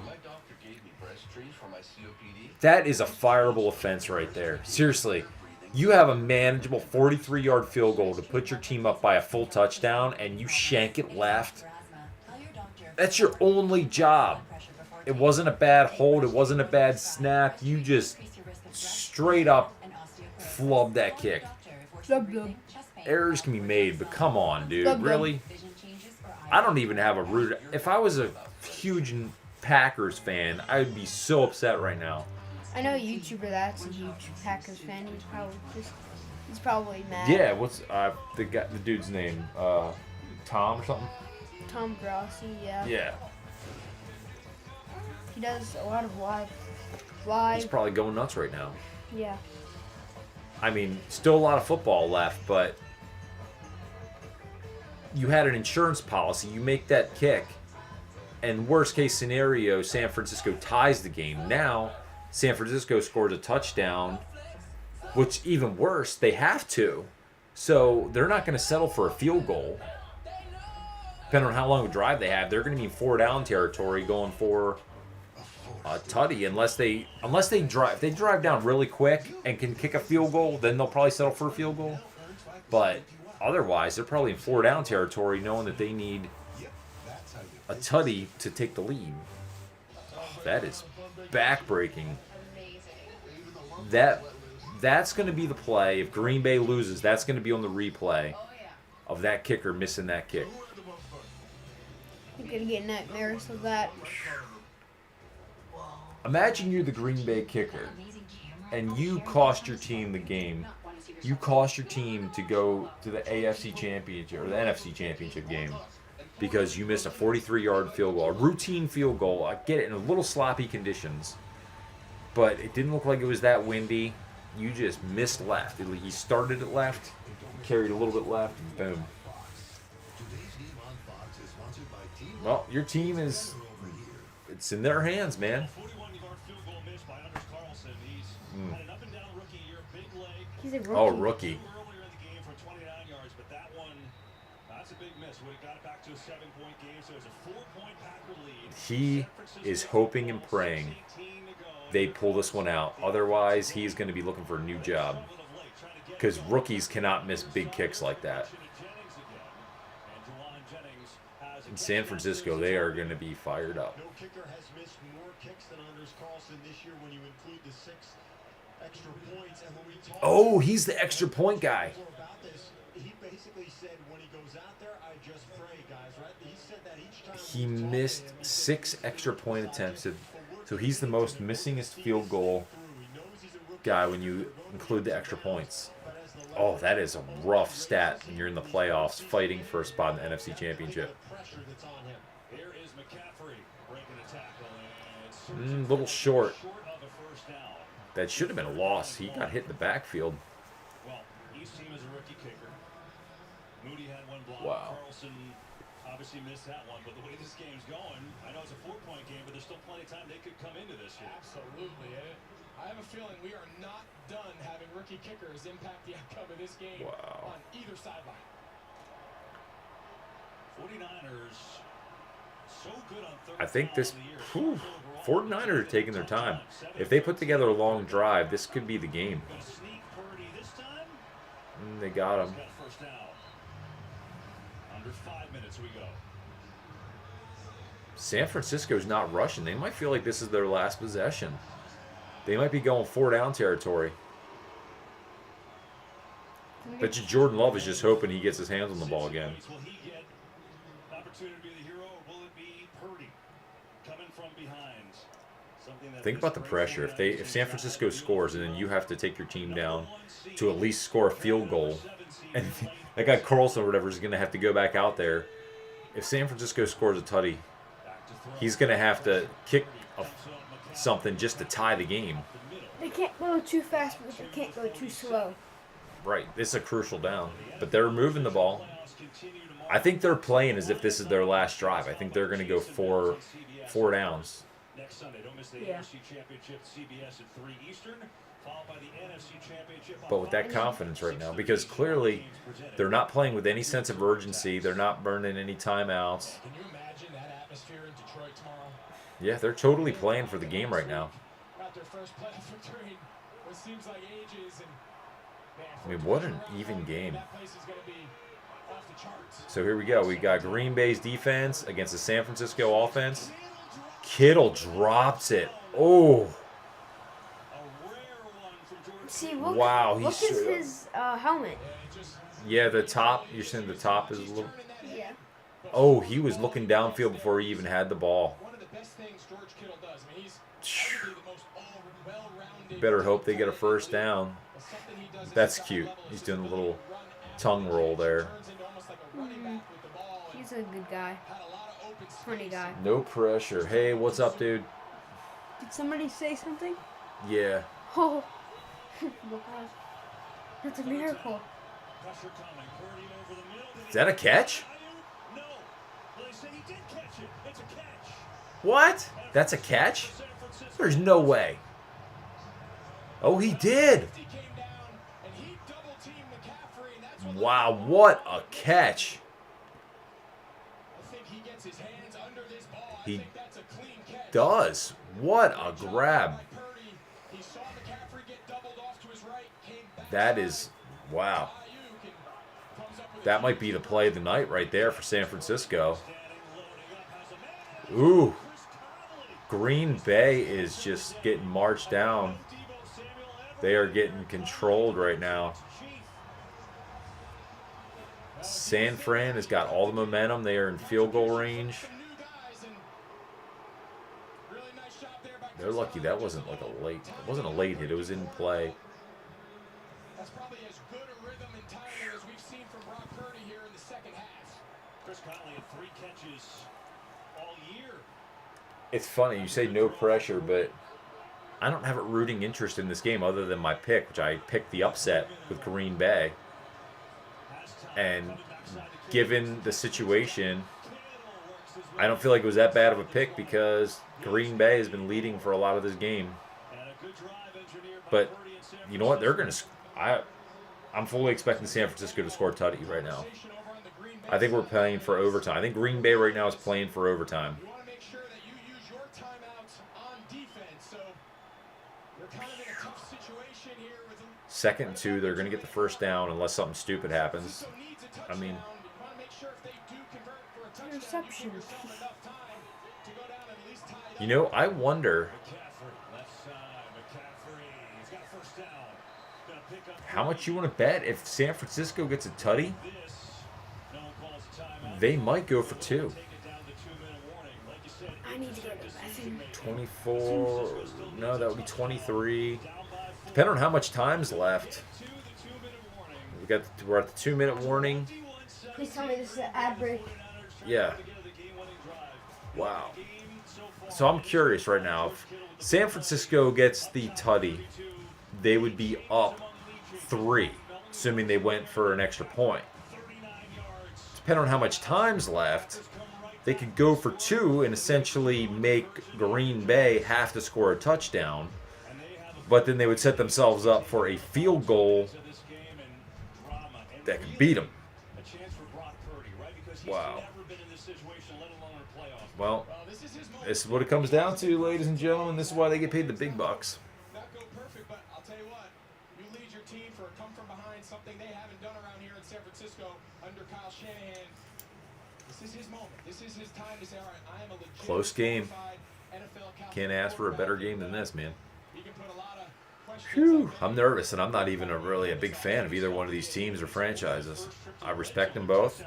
That is a fireable offense right there. Seriously. You have a manageable 43-yard field goal to put your team up by a full touchdown, and you shank it left. That's your only job. It wasn't a bad hold. It wasn't a bad snap. You just straight up flubbed that kick. Errors can be made, but come on, dude. Really? I don't even have a root. If I was a huge Packers fan, I would be so upset right now. I know a YouTuber that's a huge Packers fan. He's probably mad. Yeah, what's the dude's name? Tom or something? Tom Grossi, yeah. Yeah. He does a lot of live. He's probably going nuts right now. Yeah. I mean, still a lot of football left, but you had an insurance policy. You make that kick, and worst case scenario, San Francisco ties the game. Now, San Francisco scores a touchdown, which even worse, they have to. So they're not going to settle for a field goal. Depending on how long of a drive they have, they're going to be in 4-down territory going for a tutty unless they drive. If they drive down really quick and can kick a field goal, then they'll probably settle for a field goal. But otherwise, they're probably in 4-down territory, knowing that they need a tutty to take the lead. Oh, that is backbreaking. That's going to be the play. If Green Bay loses, that's going to be on the replay of that kicker missing that kick. You're going to get nightmares of that. Imagine you're the Green Bay kicker, and you cost your team the game. You cost your team to go to the AFC Championship or the NFC Championship game because you missed a 43-yard field goal, a routine field goal. I get it, in a little sloppy conditions, but it didn't look like it was that windy. You just missed left. He started it left, carried a little bit left, and boom. Well, your team is, it's in their hands, man. He's a rookie. Oh, rookie. He is hoping and praying they pull this one out. Otherwise, he's going to be looking for a new job. Because rookies cannot miss big kicks like that. In San Francisco, they are going to be fired up. No kicker has missed more kicks than Anders Carlson this year when you include the 6 extra points. And when we talk Oh, he's the extra point guy. about this, he basically said when he goes out there, I just pray, guys, right? He said that each time He missed 6 extra point attempts. So he's the most missingest field goal guy when you include the extra points. Oh, that is a rough stat when you're in the playoffs fighting for a spot in the NFC Championship. Little short. That should have been a loss. He got hit in the backfield. Wow. Obviously missed that one, but the way this game's going, I know it's a 4-point game, but there's still plenty of time they could come into this here. Absolutely. I have a feeling we are not done having rookie kickers impact the outcome of this game on either sideline. 49ers so good on third. I think this 49ers are taking their time. If they put together a long drive, this could be the game. They got him. Under 5 minutes we go. San Francisco's not rushing. They might feel like this is their last possession. They might be going 4-down territory. Bet you Jordan Love is just hoping he gets his hands on the ball again. Will he get an opportunity to be the hero, or will it be Purdy coming from behind? Something that Think about the pressure. If San Francisco scores and then you have to take your team down to at least score a field goal, and that guy Carlson or whatever is going to have to go back out there. If San Francisco scores a tutty, he's going to have to kick something just to tie the game. They can't go too fast, but they can't go too slow. Right. This is a crucial down. But they're moving the ball. I think they're playing as if this is their last drive. I think they're going to go four downs. Next Sunday, don't miss the NFC Championship, CBS at 3 Eastern, followed by the NFC Championship. But with that confidence right now, because clearly they're not playing with any sense of urgency. They're not burning any timeouts. Can you imagine that atmosphere in Detroit tomorrow? Yeah, they're totally playing for the game right now. Got their first playoff victory in what seems like ages, and man, I mean, what an even game. that place is going to be off the charts. So here we go. We got Green Bay's defense against the San Francisco offense. Kittle drops it. Oh, See, look, wow, look he's at his helmet. yeah, the top. You're saying the top is a little. Yeah. Oh, he was looking downfield before he even had the ball. One of the best things George Kittle does. I mean, he's arguably the most well-rounded. Better hope they get a first down. But something he does at That's the top cute. level is He's doing a to little run tongue roll there. turns into almost like a running back with the ball, and He's a good guy. had a lot of open Funny space. guy. No pressure. Hey, what's up, dude? Did somebody say something? Yeah. Oh, look, that's a miracle. Pressure coming. Purdy over the middle. Is that a catch? No. Well, they say he did catch it. It's a catch. What? That's a catch? San Francisco. There's no way. Oh, he did. He came down and he double-teamed McCaffrey, and that's what Wow, what a catch. I think he gets his hands under this ball. He I think that's a clean catch. does. What a grab. By Purdy. He saw McCaffrey get doubled off to his right, came back. That is, wow. Ayuk and comes up with That might be the play of the night right there for San Francisco. Ooh. Green Bay is just getting marched down. They are getting controlled right now. San Fran has got all the momentum. They are in field goal range. some new guys, and really nice job there by They're lucky that wasn't like a late. It wasn't a late hit. It was in play. That's probably as good a rhythm and timing as we've seen from Brock Purdy here in the second half. Chris Conley had 3 catches all year. It's funny you say no pressure, but I don't have a rooting interest in this game other than my pick, which I picked the upset with Green Bay. And given the situation, I don't feel like it was that bad of a pick because Green Bay has been leading for a lot of this game. But you know what? They're gonna. I'm fully expecting San Francisco to score a tutty right now. I think we're playing for overtime. I think Green Bay right now is playing for overtime. You want to make sure that you use your timeouts on defense, so you're kind of in a tough situation here with them. 2nd and 2, they're gonna get the first down unless something stupid happens. So needs a I mean, touchdown. You want to make sure if they do convert for a touchdown, Interception. you give yourself enough time to go down and at least tie it up. you know, I wonder McCaffrey, left side. McCaffrey. He's got a first down. Gonna pick up how much you want to bet if San Francisco gets a tutty. this. No one calls a timeout. They might go for 2. Take it down to 2-minute warning. Like you said, I need to go to the bathroom. 24. No, that would be 23. Depending on how much time's left. to the 2-minute warning. We're at the 2-minute warning. Please tell me this is an ad break. Yeah. Wow. So I'm curious right now. If San Francisco gets the tutty, they would be up 3, assuming they went for an extra point. Depending on how much time's left, they could go for 2 and essentially make Green Bay have to score a touchdown. But then they would set themselves up for a field goal that could beat them. A chance for Brock Purdy, right? Because he's Wow. never been in this situation, let alone in a playoff. Well, This is his moment. this is what it comes down to, ladies and gentlemen. This is why they get paid the big bucks. Not go perfect, but I'll tell you what. You lead your team for a come from behind, something they haven't done around here in San Francisco under Kyle Shanahan. This is his moment. This is his time to say, all right, I am a legit Close game. qualified NFL caliber Can't ask for a better quarterback. game than this, man. He can put a lot of questions Whew, up I'm nervous, and I'm not even really a big fan of either one of these teams or franchises. I respect them both,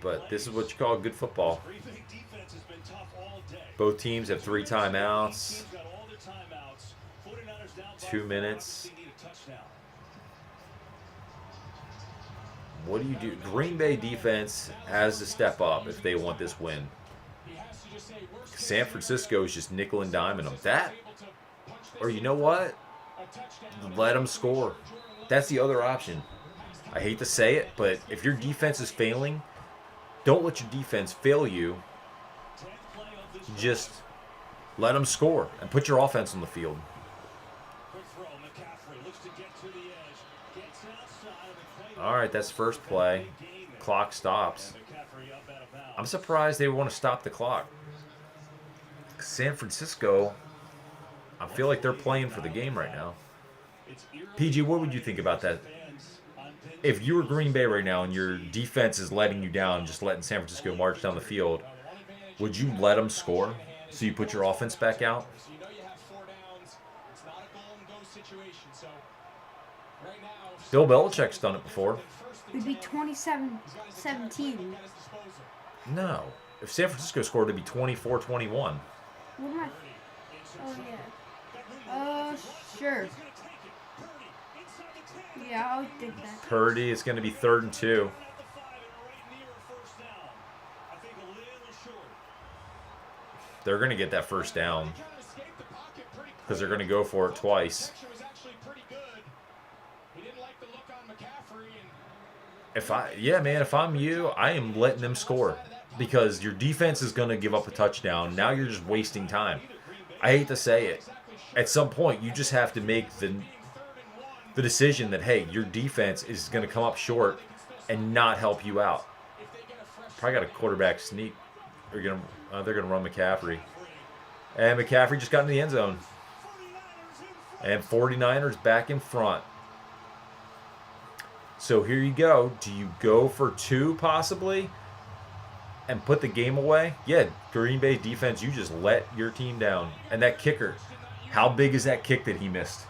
but this is what you call good football. Green Bay defense has been tough all day. Both teams have 3 timeouts, Teams got all their timeouts. 49ers down by 2 4. minutes. They need a touchdown. What do you do? Green Bay defense has to step up if they want this win. He has to just say, worst case San Francisco is just nickel and diming them. That, able to punch this or you know what? a touchdown. Let them score. That's the other option. I hate to say it, but if your defense is failing, don't let your defense fail you. 10th play of this Just let them score and put your offense on the field. quick throw. McCaffrey looks to get to the edge. Gets outside of the play. All right, that's first play. Clock stops. McCaffrey up out of bounds. I'm surprised they want to stop the clock. San Francisco, I feel like they're playing for the game right now. PG, what would you think about that? If you were Green Bay right now and your defense is letting you down, just letting San Francisco march down the field, would you let them score so you put your offense back out? So you know you have 4 downs. It's not a goal and go situation. So right now, Bill Belichick's done it before. It'd be 27-17. No. If San Francisco scored, it'd be 24-21. What am I? Oh, yeah. Sure. Yeah, I'll take that. Purdy, it's going to be 3rd and 2. They're going to get that first down because they're going to go for it twice. If I'm you, I am letting them score because your defense is going to give up a touchdown. Now you're just wasting time. I hate to say it. At some point, you just have to make the decision that, hey, your defense is going to come up short and not help you out. Probably got a quarterback sneak. They're going to run McCaffrey. And McCaffrey just got in the end zone. And 49ers back in front. So here you go. Do you go for 2 possibly and put the game away? Yeah, Green Bay defense, you just let your team down. And that kicker, how big is that kick that he missed?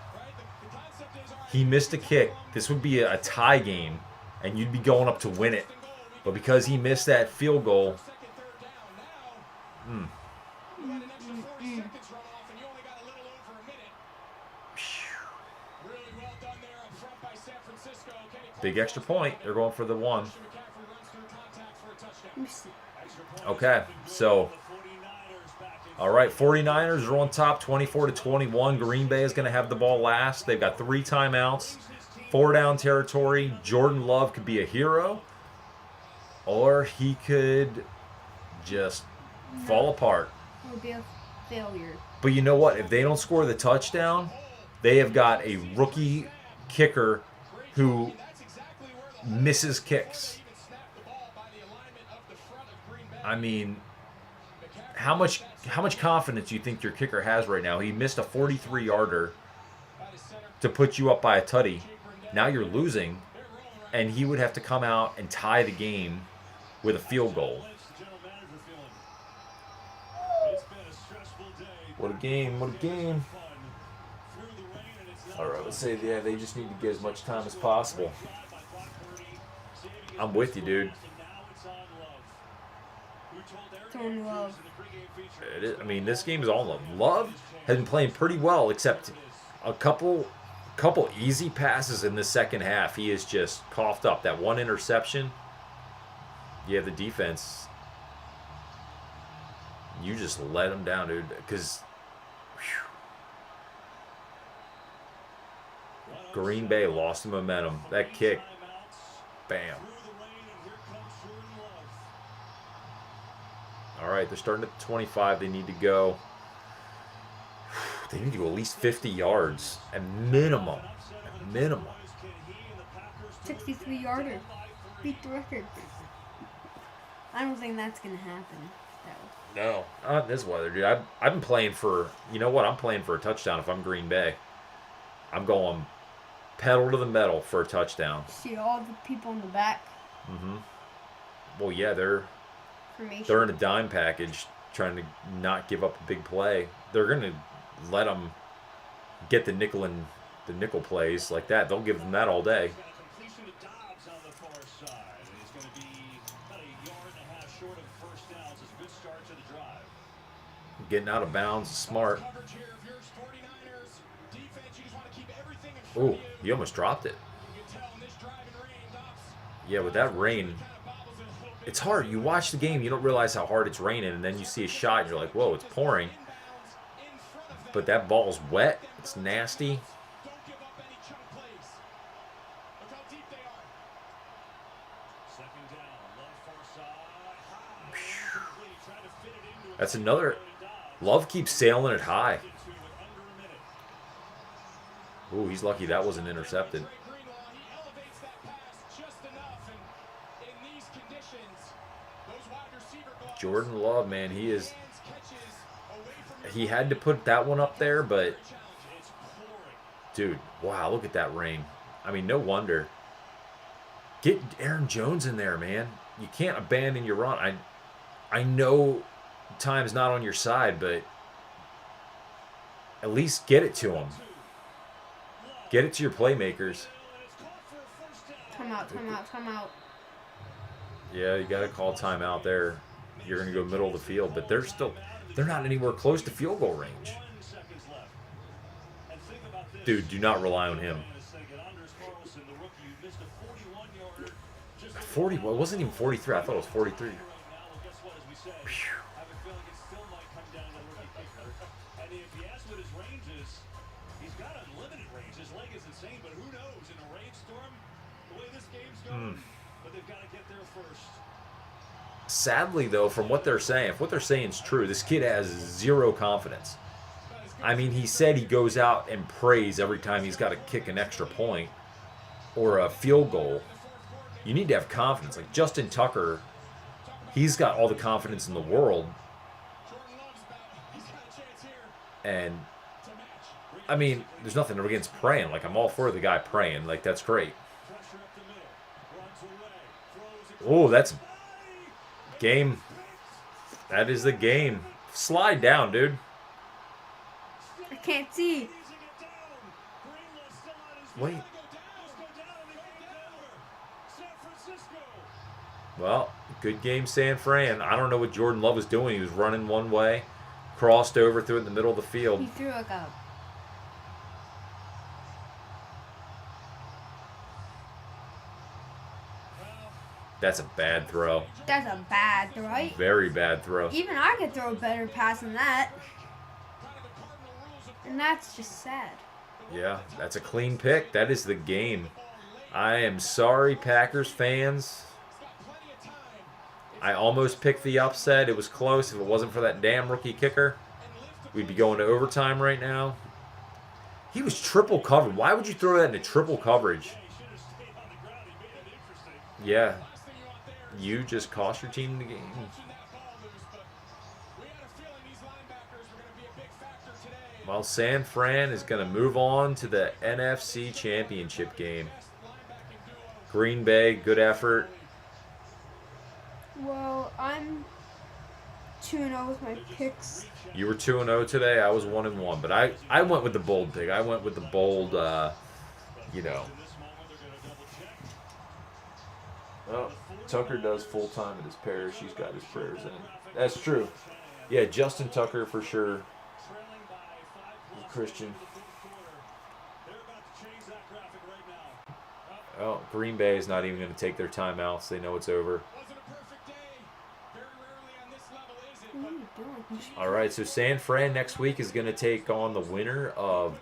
He missed a kick. This would be a tie game, and you'd be going up to win it. But because he missed that field goal, big extra point. They're going for the 1. Okay, so all right, 49ers are on top 24-21. Green Bay is going to have the ball last. They've got 3 timeouts, 4 down territory. Jordan Love could be a hero, or he could just fall apart. It would be a failure. But you know what? If they don't score the touchdown, they have got a rookie kicker who misses kicks. I mean, how much confidence do you think your kicker has right now? He missed a 43-yarder to put you up by a tutty. Now you're losing, and he would have to come out and tie the game with a field goal. What a game, what a game. All right, let's say, yeah, they just need to get as much time as possible. I'm with you, dude. Jordan Love. I mean, this game is all Love. Love has been playing pretty well, except a couple easy passes in the second half. He has just coughed up. That 1 interception. Yeah, the defense. You just let him down, dude. Because Green Bay lost the momentum. That kick. Bam. All right, they're starting at 25. They need to go. They need to go at least 50 yards at minimum. At minimum. 63-yarder. Beat the record. I don't think that's going to happen, though. No, not in this weather, dude. I've been playing for, you know what? I'm playing for a touchdown if I'm Green Bay. I'm going pedal to the metal for a touchdown. See all the people in the back. Mm-hmm. Well, yeah, they're in a dime package trying to not give up a big play. They're going to let them get the nickel plays like that. They'll give them that all day. Getting out of bounds is smart. Oh, he almost dropped it. Yeah, with that rain, it's hard. You watch the game, you don't realize how hard it's raining, and then you see a shot, and you're like, whoa, it's pouring. But that ball's wet. It's nasty. That's another. Love keeps sailing it high. Ooh, he's lucky that wasn't intercepted. Jordan Love, man, he is he had to put that one up there, but dude, wow, look at that rain. I mean, no wonder. Get Aaron Jones in there, man. You can't abandon your run. I know time's not on your side, but at least get it to him. Get it to your playmakers. Timeout. Yeah, you got to call timeout there. You're going to go middle of the field, but they're not anywhere close to field goal range. Dude, do not rely on him. 40, well, it wasn't even 43. I thought it was 43. Phew. Sadly, though, from what they're saying, if what they're saying is true, this kid has zero confidence. I mean, he said he goes out and prays every time he's got to kick an extra point or a field goal. You need to have confidence. Like Justin Tucker, he's got all the confidence in the world. And, I mean, there's nothing against praying. Like, I'm all for the guy praying. Like, that's great. Oh, that's game. That is the game. Slide down, dude. I can't see. Wait. Well, good game, San Fran. I don't know what Jordan Love was doing. He was running one way, crossed over, threw it in the middle of the field. He threw like a... That's a bad throw. That's a bad throw, right? Very bad throw. Even I could throw a better pass than that. And that's just sad. Yeah, that's a clean pick. That is the game. I am sorry, Packers fans. I almost picked the upset. It was close. If it wasn't for that damn rookie kicker, we'd be going to overtime right now. He was triple covered. Why would you throw that into triple coverage? Yeah. You just cost your team the game. Well, San Fran is going to move on to the NFC Championship game. Green Bay, good effort. Well, I'm 2-0 with my picks. You were 2-0 today. I was 1-1, but I went with the bold pick. I went with the bold, you know. Oh, Tucker does full time at his parish. He's got his prayers in. That's true. Yeah, Justin Tucker for sure. Christian. Oh, Green Bay is not even going to take their timeouts. They know it's over. All right, so San Fran next week is going to take on the winner of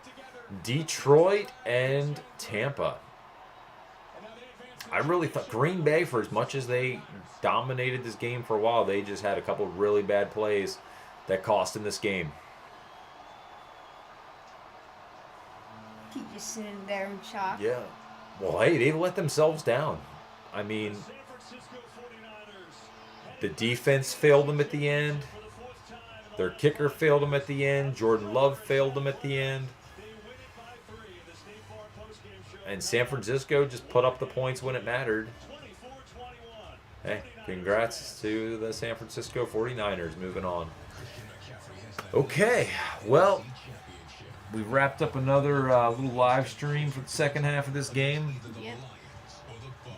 Detroit and Tampa. I really thought Green Bay, for as much as they dominated this game for a while, they just had a couple of really bad plays that cost them this game. Keep just sitting there in shock. Yeah. Well, hey, they let themselves down. I mean, the defense failed them at the end. Their kicker failed them at the end. Jordan Love failed them at the end. And San Francisco just put up the points when it mattered. Hey, congrats to the San Francisco 49ers moving on. Okay, well, we wrapped up another little live stream for the second half of this game. Yep.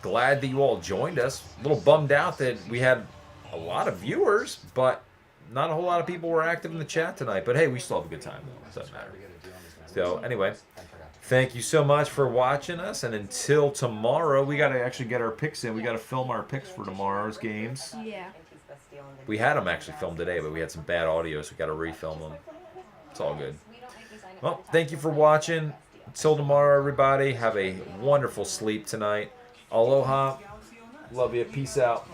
Glad that you all joined us. A little bummed out that we had a lot of viewers, but not a whole lot of people were active in the chat tonight. But hey, we still have a good time, though. Doesn't matter. So anyway, thank you so much for watching us. And until tomorrow, we got to actually get our picks in. We got to film our picks for tomorrow's games. Yeah. We had them actually filmed today, but we had some bad audio, so we got to refilm them. It's all good. Well, thank you for watching. Until tomorrow, everybody, have a wonderful sleep tonight. Aloha. Love you. Peace out.